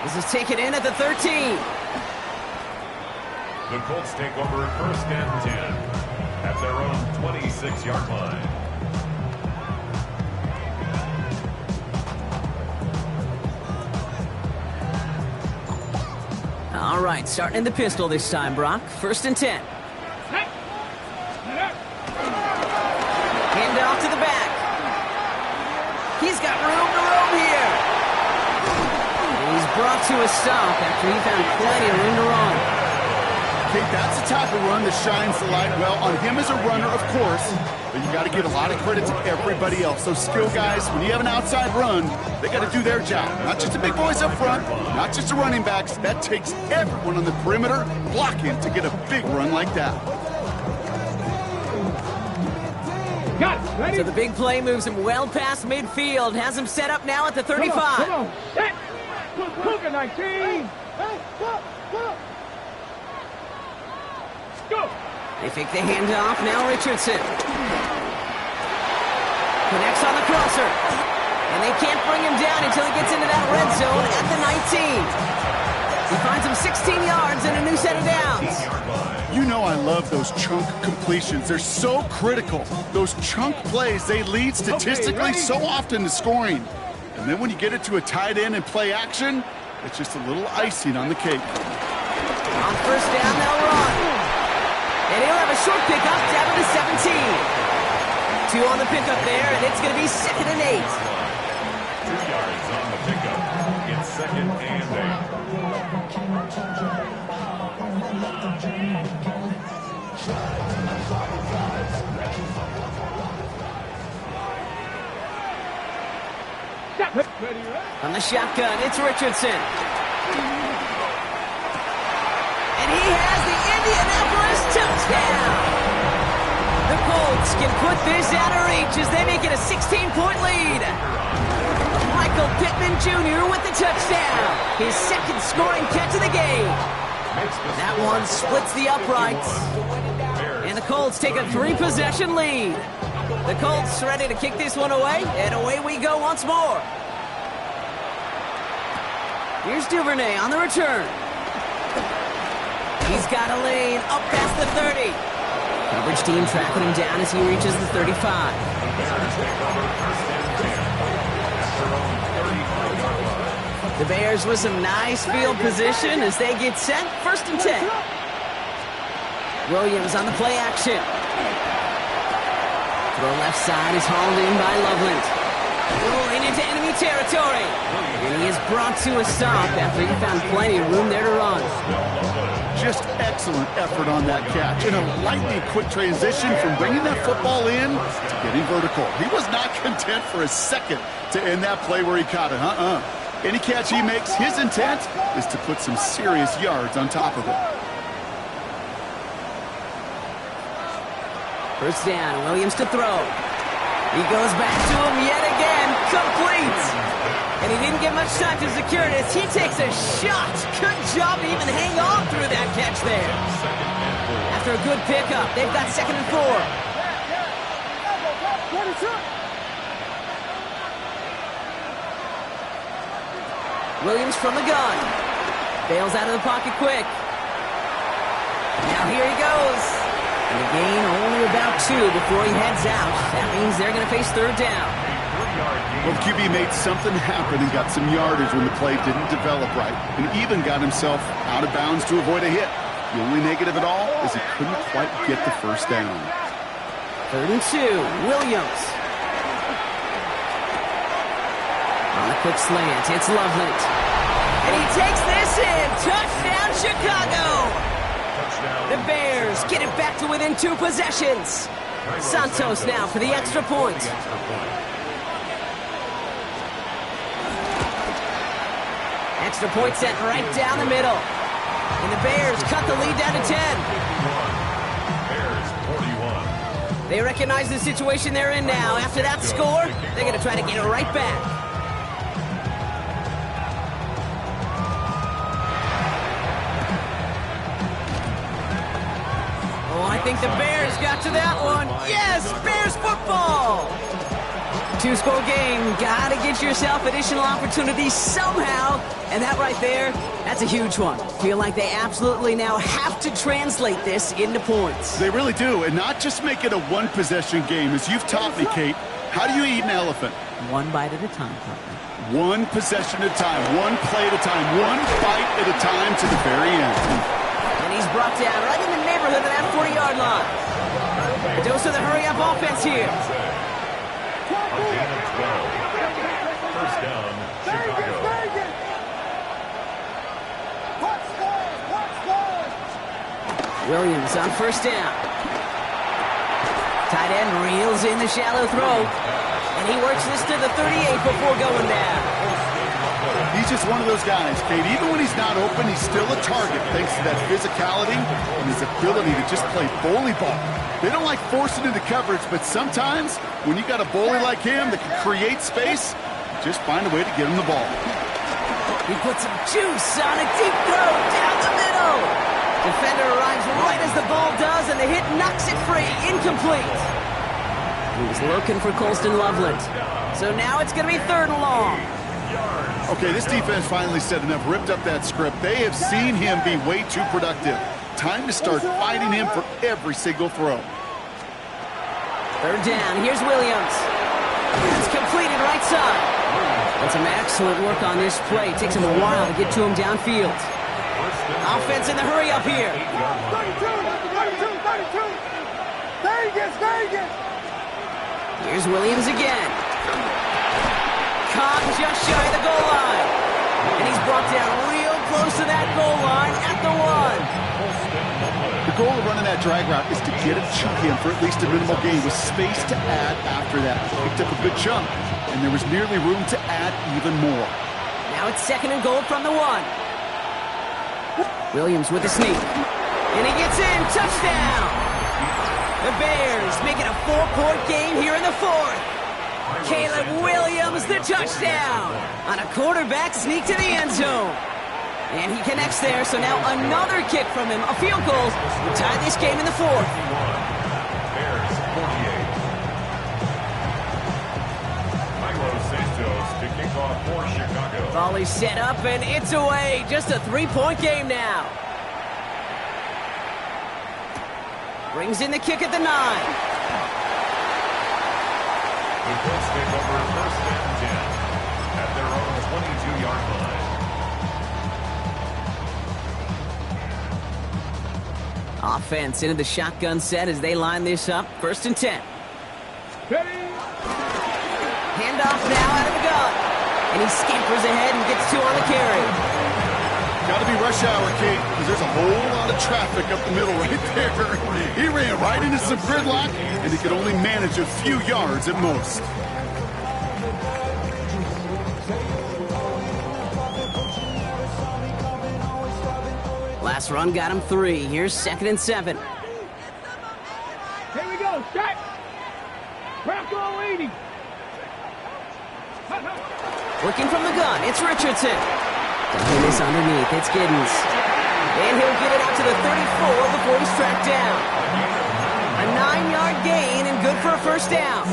This is taken in at the 13. The Colts take over 1st and 10 at their own 26-yard line. All right, starting in the pistol this time, Brock. 1st and 10. Hand off to the back. He's got room to roam here. And he's brought to a stop after he found plenty of room to run. Okay, that's the type of run that shines the light well on him as a runner, of course, but you got to give a lot of credit to everybody else. Those skill guys, when you have an outside run, they got to do their job. Not just the big boys up front, not just the running backs. That takes everyone on the perimeter blocking to get a big run like that. Got it. Ready? So the big play moves him well past midfield, has him set up now at the 35. Come on. Set. Cook it, 19. Hey, go. Go. They fake the handoff. Now Richardson connects on the crosser. And they can't bring him down until he gets into that red zone at the 19. He finds him 16 yards and a new set of downs. You know I love those chunk completions. They're so critical. Those chunk plays, they lead statistically so often to scoring. And then when you get it to a tight end and play action, it's just a little icing on the cake. On 1st down, they'll run. And he'll have a short pickup down to the 17. 2 on the pickup there, and it's going to be 2nd and 8. 2 yards on the pickup. It's 2nd and 8. On the shotgun, it's Richardson. And he has the Indianapolis touchdown. The Colts can put this out of reach as they make it a 16-point lead. Michael Pittman Jr. with the touchdown. His 2nd scoring catch of the game. That one splits the uprights. And the Colts take a 3-possession lead. The Colts ready to kick this one away, and away we go once more. Here's Duvernay on the return. He's got a lane up past the 30. Coverage team tracking him down as he reaches the 35. The Bears with some nice field position as they get set. 1st and 10. Williams on the play action. Throw left side is hauled in by Loveland. Rolling into enemy territory. And he is brought to a stop after he found plenty of room there to run. Just excellent effort on that catch. And a lightning quick transition from bringing that football in to getting vertical. He was not content for a second to end that play where he caught it. Any catch he makes, his intent is to put some serious yards on top of it. 1st down, Williams to throw. He goes back to him yet again. Complete. And he didn't get much time to secure it as he takes a shot. Good job to even hang on through that catch there. After a good pickup, they've got 2nd and 4. Williams from the gun. Bails out of the pocket quick. Now here he goes. And the gain only about 2 before he heads out. That means they're going to face third down. Well, QB made something happen and got some yardage when the play didn't develop right, and even got himself out of bounds to avoid a hit. The only negative at all is he couldn't quite get the first down. 3rd and 2, Williams. On a quick slant, it's Loveland. And he takes this in. Touchdown, Chicago! The Bears get it back to within 2 possessions. Santos now for the extra point. Extra point sent right down the middle. And the Bears cut the lead down to 10. Bears 41. They recognize the situation they're in now. After that score, they're going to try to get it right back. Oh, I think the Bears got to that one. Yes, Bears football! 2-score game. Got to get yourself additional opportunities somehow. And that right there, that's a huge one. Feel like they absolutely now have to translate this into points. They really do, and not just make it a one-possession game. As you've taught me, Kate, how do you eat an elephant? One bite at a time, partner. One possession at a time, one play at a time, one bite at a time to the very end. And he's brought down right in the neighborhood of that 40-yard line. A dose of the hurry-up offense here. A gain of 12. First down, Chicago. Williams on first down. Tight end reels in the shallow throw. And he works this to the 38 before going down. He's just one of those guys, Kate. Even when he's not open, he's still a target thanks to that physicality and his ability to just play bully ball. They don't like forcing into coverage, but sometimes when you got a bully like him that can create space, just find a way to get him the ball. He puts some juice on a deep throw down the middle. Defender arrives right as the ball does, and the hit knocks it free. Incomplete. He was looking for Colston Loveland. So now it's going to be 3rd and long. Okay, this defense finally said enough, ripped up that script. They have seen him be way too productive. Time to start fighting him for every single throw. 3rd down. Here's Williams. It's completed right side. And some excellent work on this play. Takes him a while to get to him downfield. Offense in the hurry up here. 32. Vegas. Here's Williams again. Cobb just shy of the goal line. And he's brought down real close to that goal line at the 1. The goal of running that drag route is to get it to him for at least a minimal gain with space to add after that. Picked up a good chunk, and there was nearly room to add even more. Now it's 2nd and goal from the 1. Williams with a sneak. And he gets in. Touchdown! The Bears make it a 4-point game here in the 4th. Caleb Williams, the touchdown! On a quarterback sneak to the end zone. And he connects there, so now another kick from him. A field goal to tie this game in the 4th. Bears 48. Milo Santos to kick off for Chicago. Volley set up, and it's away. Just a 3-point game now. Brings in the kick at the 9. The Colts take over 1st and 10 at their own 22-yard line. Offense into the shotgun set as they line this up. 1st and 10. Handoff now out of the gun. And he scampers ahead and gets 2 on the carry. Got to be rush hour, Kate, because there's a whole lot of traffic up the middle right there. He ran right into some gridlock, and he could only manage a few yards at most. Last run got him 3. Here's 2nd and 7. Here we go, set. Rocco leading. Working from the gun, it's Richardson. Dumping this underneath, it's Giddens. And he'll get it out to the 34 before he's tracked down. A 9-yard gain and good for a 1st down.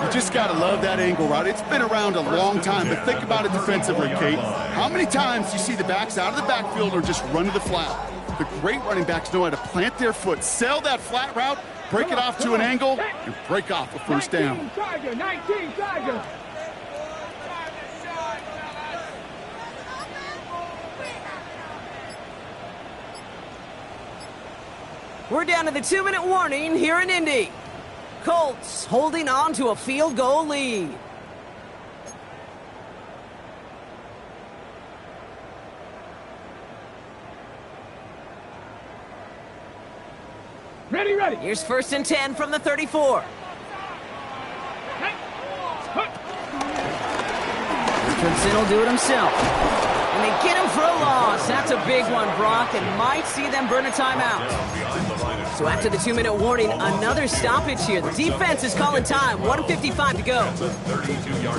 You just got to love that angle route. It's been around a long time, but think about it defensively, Kate. How many times you see the backs out of the backfield or just run to the flat? The great running backs know how to plant their foot, sell that flat route, break it off to an angle, and break off a first down. 19 Tiger. We're down to the 2-minute warning here in Indy. Colts holding on to a field goal lead. Ready. Here's 1st and 10 from the 34. Richardson will do it himself. And they get him for a loss. That's a big one, Brock, and might see them burn a timeout. So after the 2-minute warning, another stoppage here. The defense is calling time. 1:55 to go.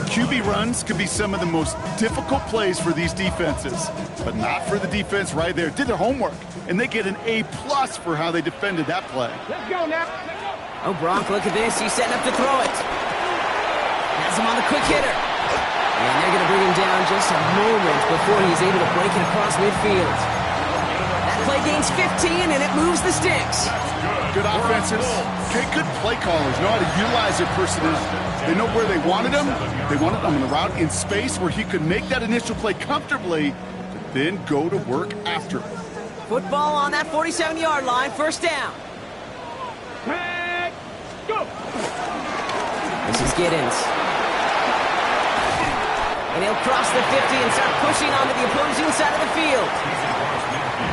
QB runs could be some of the most difficult plays for these defenses, but not for the defense right there. Did their homework, and they get an A+ for how they defended that play. Let's go now. Oh, Brock, look at this. He's setting up to throw it. Has him on the quick hitter. And they're going to bring him down just a moment before he's able to break it across midfield. That play gains 15, and it moves the sticks. Good offenses. Good play callers know how to utilize their personnel. They know where they wanted him. They wanted him on the route in space where he could make that initial play comfortably, but then go to work after. Football on that 47-yard line, 1st down. Go. This is Giddens. And he'll cross the 50 and start pushing onto the opposing side of the field.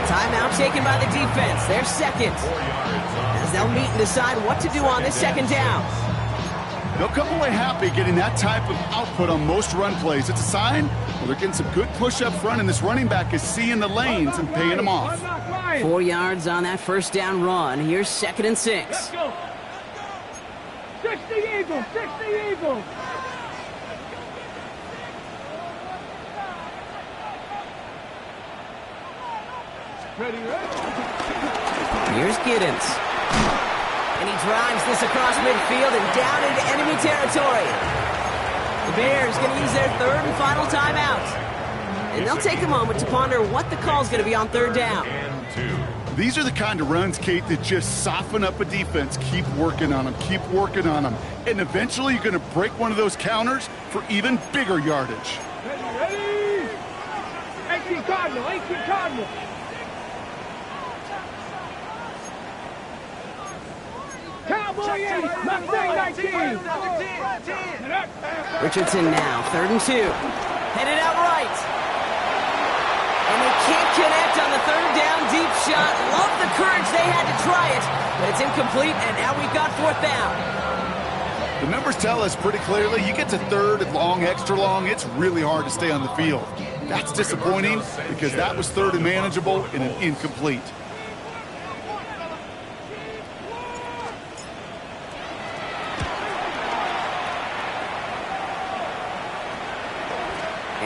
Timeout taken by the defense. They're second. As they'll meet and decide what to do on this 2nd down. They'll come away happy getting that type of output on most run plays. It's a sign, well, they're getting some good push up front, and this running back is seeing the lanes and paying them off. 4 yards on that 1st down run. Here's 2nd and 6. Let's go. 60 Eagles. 60 Eagles. Ready. Here's Giddens. And he drives this across midfield and down into enemy territory. The Bears going to use their 3rd and final timeout. And they'll take a moment to ponder what the call's going to be on 3rd down. These are the kind of runs, Kate, that just soften up a defense. Keep working on them. Keep working on them. And eventually you're going to break one of those counters for even bigger yardage. Ready. 18 Cardinal. 18 Cardinal. Cowboy 8, Mustang 19. Richardson now, 3rd and 2. Headed out right. And they can't connect on the 3rd down deep shot. Love the courage they had to try it, but it's incomplete, and now we've got 4th down. The numbers tell us pretty clearly, you get to 3rd and long, extra long, it's really hard to stay on the field. That's disappointing because that was 3rd and manageable and an incomplete.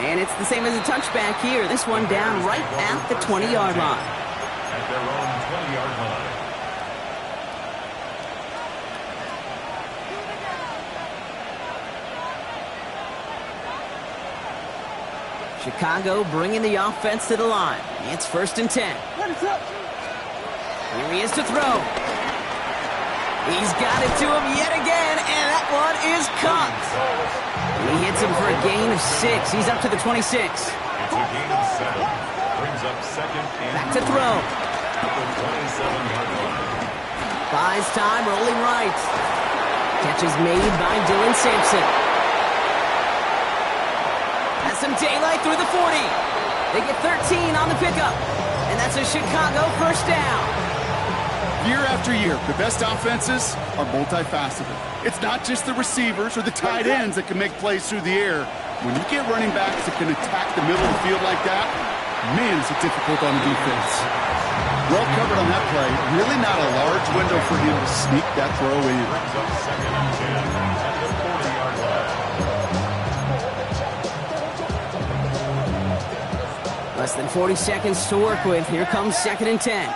And it's the same as a touchback here. This one down right at the 20-yard line. At their own 20-yard line. Chicago bringing the offense to the line. It's 1st and 10. Here he is to throw. He's got it to him yet again, and that one is caught. He hits him for a gain of 6. He's up to the 26. It's a gain of 7. Brings up 2nd and Back to throw. at the 27-yard line. Buys time, rolling right. Catch is made by Dylan Sampson. Has some daylight through the 40. They get 13 on the pickup. And that's a Chicago 1st down. Year after year, the best offenses are multifaceted. It's not just the receivers or the tight ends that can make plays through the air. When you get running backs that can attack the middle of the field like that, man, is it difficult on the defense. Well covered on that play. Really not a large window for him to sneak that throw in. Brings up 2nd and 10 at the 40-yard line. Less than 40 seconds to work with. Here comes 2nd and 10.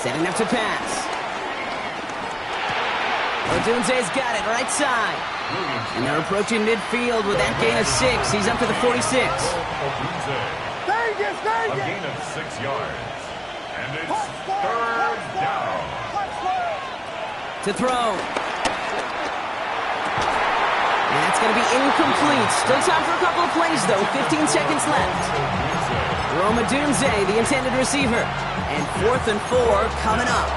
Setting up to pass. Odunze's got it, right side. And they're approaching midfield with that gain of 6. He's up to the 46. A gain of 6 yards. And it's third down. To throw. And that's going to be incomplete. Still time for a couple of plays, though. 15 seconds left. Rome Odunze, the intended receiver. And 4th and 4 coming up.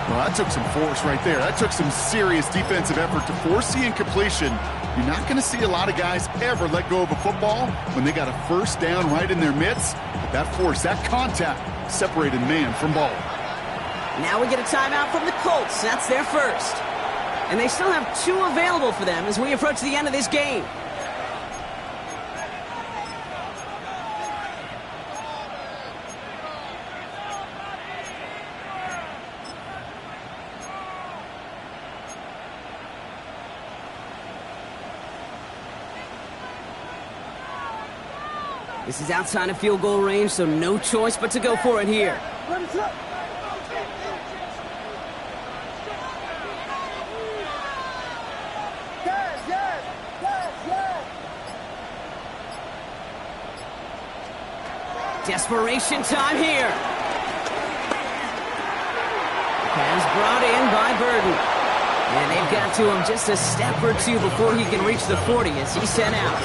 Well, that took some force right there. That took some serious defensive effort to force the incompletion. You're not going to see a lot of guys ever let go of a football when they got a first down right in their midst. But that force, that contact, separated man from ball. Now we get a timeout from the Colts. That's their first. And they still have 2 available for them as we approach the end of this game. This is outside of field goal range, so no choice but to go for it here. Desperation time here. Pass brought in by Burden. And they've got to him just a step or 2 before he can reach the 40 as he's sent out.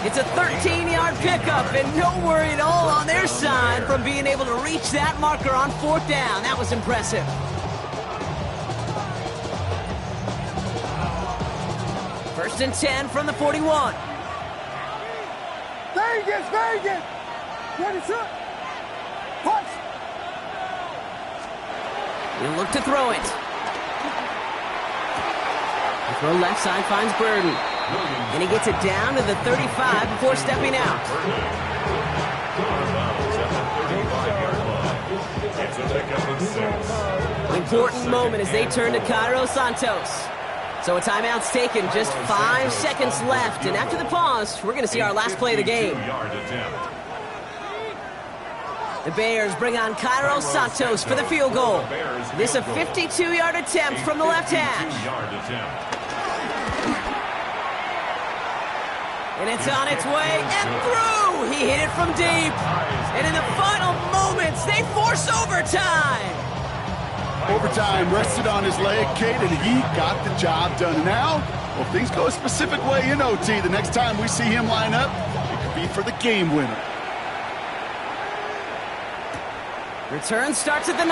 It's a 13-yard pickup, and no worry at all on their side from being able to reach that marker on 4th down. That was impressive. First and 10 from the 41. Vegas! Punch! He'll look to throw it. The throw left side finds Burden. And he gets it down to the 35 before stepping out. An important moment as they turn to Cairo Santos. So a timeout's taken, just 5 seconds left. And after the pause, we're going to see our last play of the game. The Bears bring on Cairo Santos for the field goal. This a 52-yard attempt from the left hash. And it's on its way and through. He hit it from deep. And in the final moments, they force overtime. Overtime rested on his leg, Kate, and he got the job done. And now, well, if things go a specific way in OT, the next time we see him line up, it could be for the game winner. Return starts at the 9.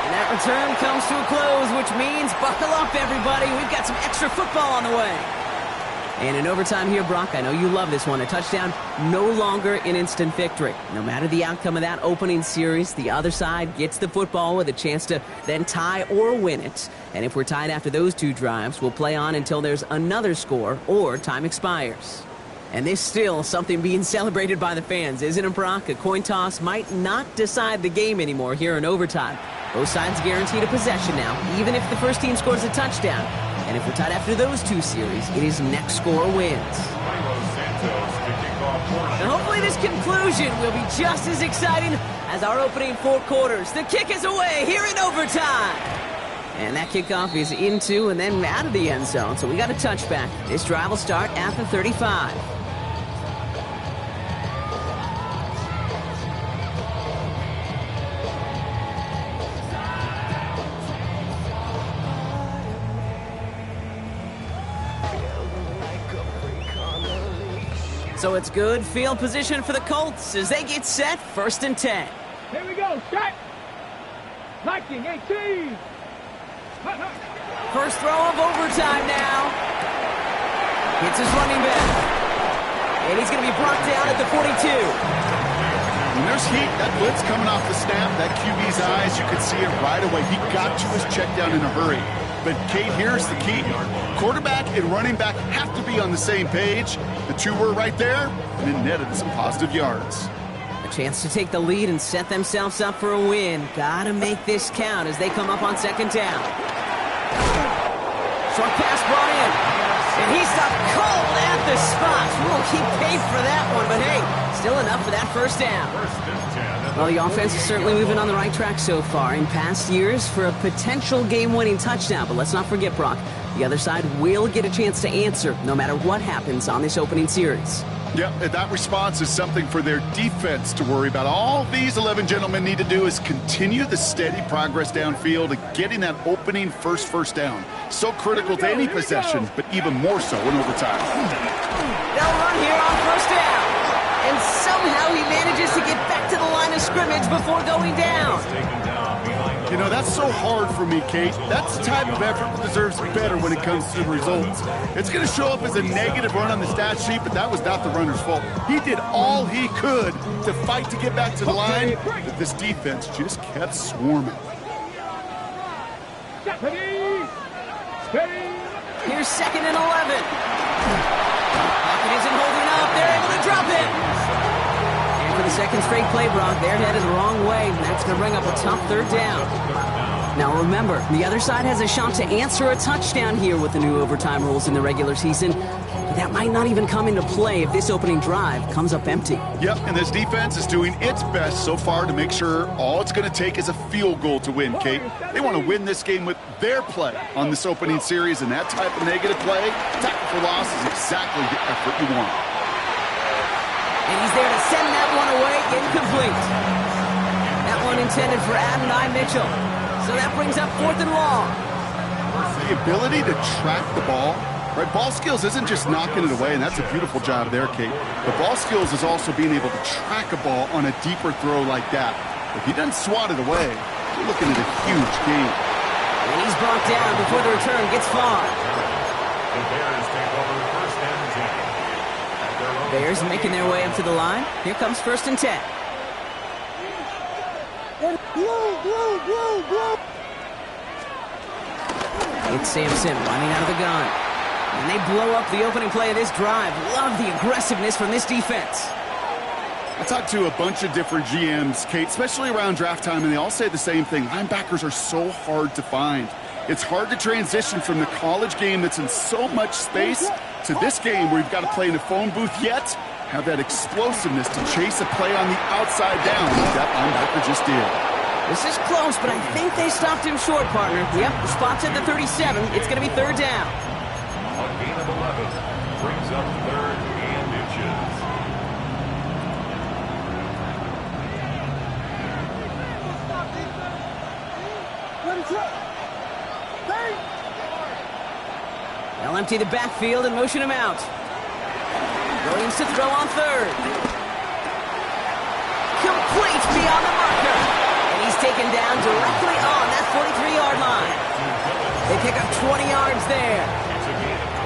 And that return comes to a close, which means buckle up, everybody. We've got some extra football on the way. And in overtime here, Brock, I know you love this one. A touchdown, no longer an instant victory. No matter the outcome of that opening series, the other side gets the football with a chance to then tie or win it. And if we're tied after those 2 drives, we'll play on until there's another score or time expires. And there's still something being celebrated by the fans, isn't it, Brock? A coin toss might not decide the game anymore here in overtime. Both sides guaranteed a possession now, even if the first team scores a touchdown. And if we're tied after those 2 series, it is next score wins. And hopefully this conclusion will be just as exciting as our opening 4 quarters. The kick is away here in overtime. And that kickoff is into and then out of the end zone, so we got a touchback. This drive will start at the 35. So it's good field position for the Colts as they get set, 1st and 10. Here we go, set! Liking 18! First throw of overtime now. Hits his running back. And he's going to be brought down at the 42. When there's heat, that blitz coming off the snap, that QB's eyes, you could see it right away. He got to his check down in a hurry. But, Kate, here's the key. Quarterback and running back have to be on the same page. The 2 were right there, and it netted some positive yards. A chance to take the lead and set themselves up for a win. Gotta make this count as they come up on 2nd down. Short pass brought in. And he stopped cold at the spot. Ooh, he paid for that one, but hey, still enough for that first down. First and 10. Well, the offense is certainly moving on the right track so far in past years for a potential game-winning touchdown. But let's not forget, Brock, the other side will get a chance to answer no matter what happens on this opening series. Yep, and that response is something for their defense to worry about. All these 11 gentlemen need to do is continue the steady progress downfield and getting that opening first down. So critical to any possession, but even more so in overtime. They'll run here on first down. And somehow he manages to get back to the line of scrimmage before going down. You know, that's so hard for me, Kate. That's the type of effort that deserves better when it comes to the results. It's going to show up as a negative run on the stat sheet, but that was not the runner's fault. He did all he could to fight to get back to the line, but this defense just kept swarming. Here's 2nd and 11. Pocket isn't holding up. They're able to drop it. And for the second straight play, Brock, they're headed the wrong way. And that's going to bring up a tough third down. Now remember, the other side has a shot to answer a touchdown here with the new overtime rules in the regular season. But that might not even come into play if this opening drive comes up empty. Yep, and this defense is doing its best so far to make sure all it's going to take is a field goal to win, Kate. They want to win this game with their play on this opening series, and that type of negative play, tackle for loss, is exactly the effort you want. And he's there to send that one away, incomplete. That one intended for Adonai Mitchell. So that brings up 4th and long. The ability to track the ball, right? Ball skills isn't just knocking it away, and that's a beautiful job there, Kate. But ball skills is also being able to track a ball on a deeper throw like that. If he doesn't swat it away, you're looking at a huge gain. And he's brought down before the return gets far. The Bears take over first and 10. Bears making their way up to the line. Here comes 1st and 10. It's Sampson running out of the gun. And they blow up the opening play of this drive. Love the aggressiveness from this defense. I talked to a bunch of different GMs, Kate, especially around draft time, and they all say the same thing. Linebackers are so hard to find. It's hard to transition from the college game that's in so much space to this game where you've got to play in a phone booth, yet have that explosiveness to chase a play on the outside down like that linebacker just did. This is close, but I think they stopped him short, partner. Yep, the spot's at the 37. It's going to be 3rd down. A gain of 11 brings up 3rd and inches. They'll empty the backfield and motion him out. Williams to throw on 3rd. Complete beyond the marker. And he's taken down directly on that 43-yard line. They pick up 20 yards there.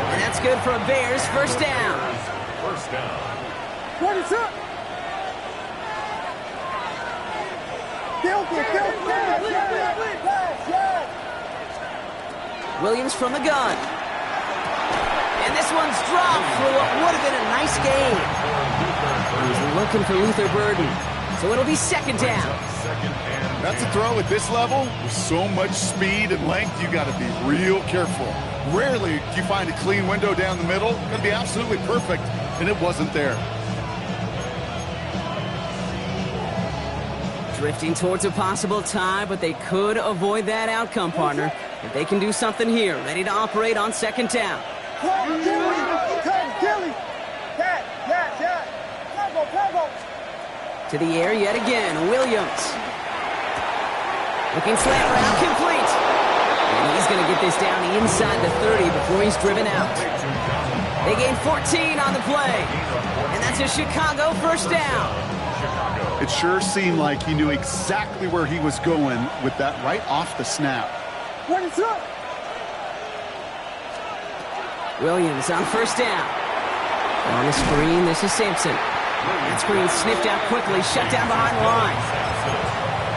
And that's good for a Bears first down. First down. 22. Williams from the gun. And this one's dropped for what would have been a nice gain. He's looking for Luther Burden. So it'll be 2nd down. That's a throw at this level. With so much speed and length, you got to be real careful. Rarely do you find a clean window down the middle. It's going to be absolutely perfect, and it wasn't there. Drifting towards a possible tie, but they could avoid that outcome, partner. If they can do something here, ready to operate on 2nd down. To the air yet again, Williams. Looking slant route, complete. And he's going to get this down inside the 30 before he's driven out. They gain 14 on the play. And that's a Chicago first down. It sure seemed like he knew exactly where he was going with that right off the snap. Williams on first down. On the screen, this is Sampson. That screen sniffed out quickly, shut down behind the line.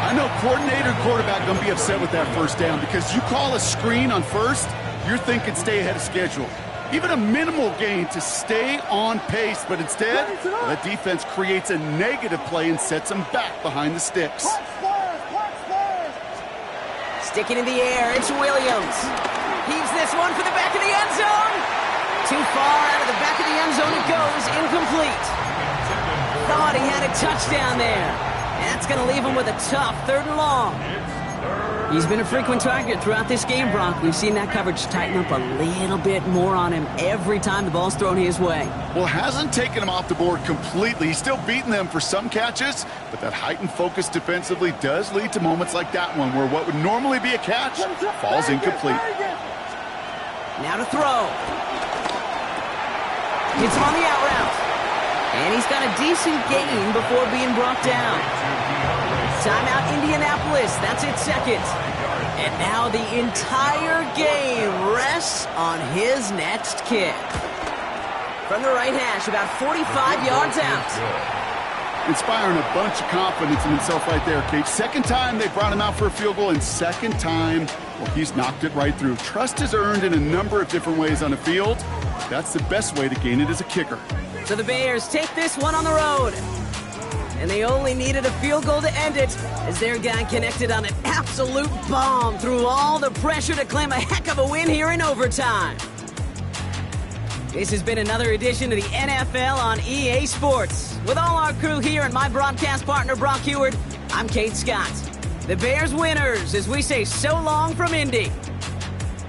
I know coordinator and quarterback going to be upset with that first down because you call a screen on first, you're thinking stay ahead of schedule. Even a minimal gain to stay on pace, but instead, the defense creates a negative play and sets them back behind the sticks. Sticking in the air, it's Williams. Heaves this one for the back of the end zone. Too far out of the back of the end zone it goes, incomplete. Thought he had a touchdown there. That's going to leave him with a tough 3rd and long. He's been a frequent target throughout this game, Brock. We've seen that coverage tighten up a little bit more on him every time the ball's thrown his way. Well, hasn't taken him off the board completely. He's still beating them for some catches, but that heightened focus defensively does lead to moments like that one where what would normally be a catch falls incomplete. Now to throw. Hits him on the out route. And he's got a decent gain before being brought down. Timeout Indianapolis, that's its 2nd. And now the entire game rests on his next kick. From the right hash, about 45 yards out. Inspiring a bunch of confidence in himself right there, Kate. 2nd time they brought him out for a field goal, and 2nd time, well, he's knocked it right through. Trust is earned in a number of different ways on the field. That's the best way to gain it as a kicker. So the Bears take this one on the road. And they only needed a field goal to end it as their guy connected on an absolute bomb through all the pressure to claim a heck of a win here in overtime. This has been another edition of the NFL on EA Sports. With all our crew here and my broadcast partner, Brock Heward, I'm Kate Scott. The Bears winners as we say so long from Indy.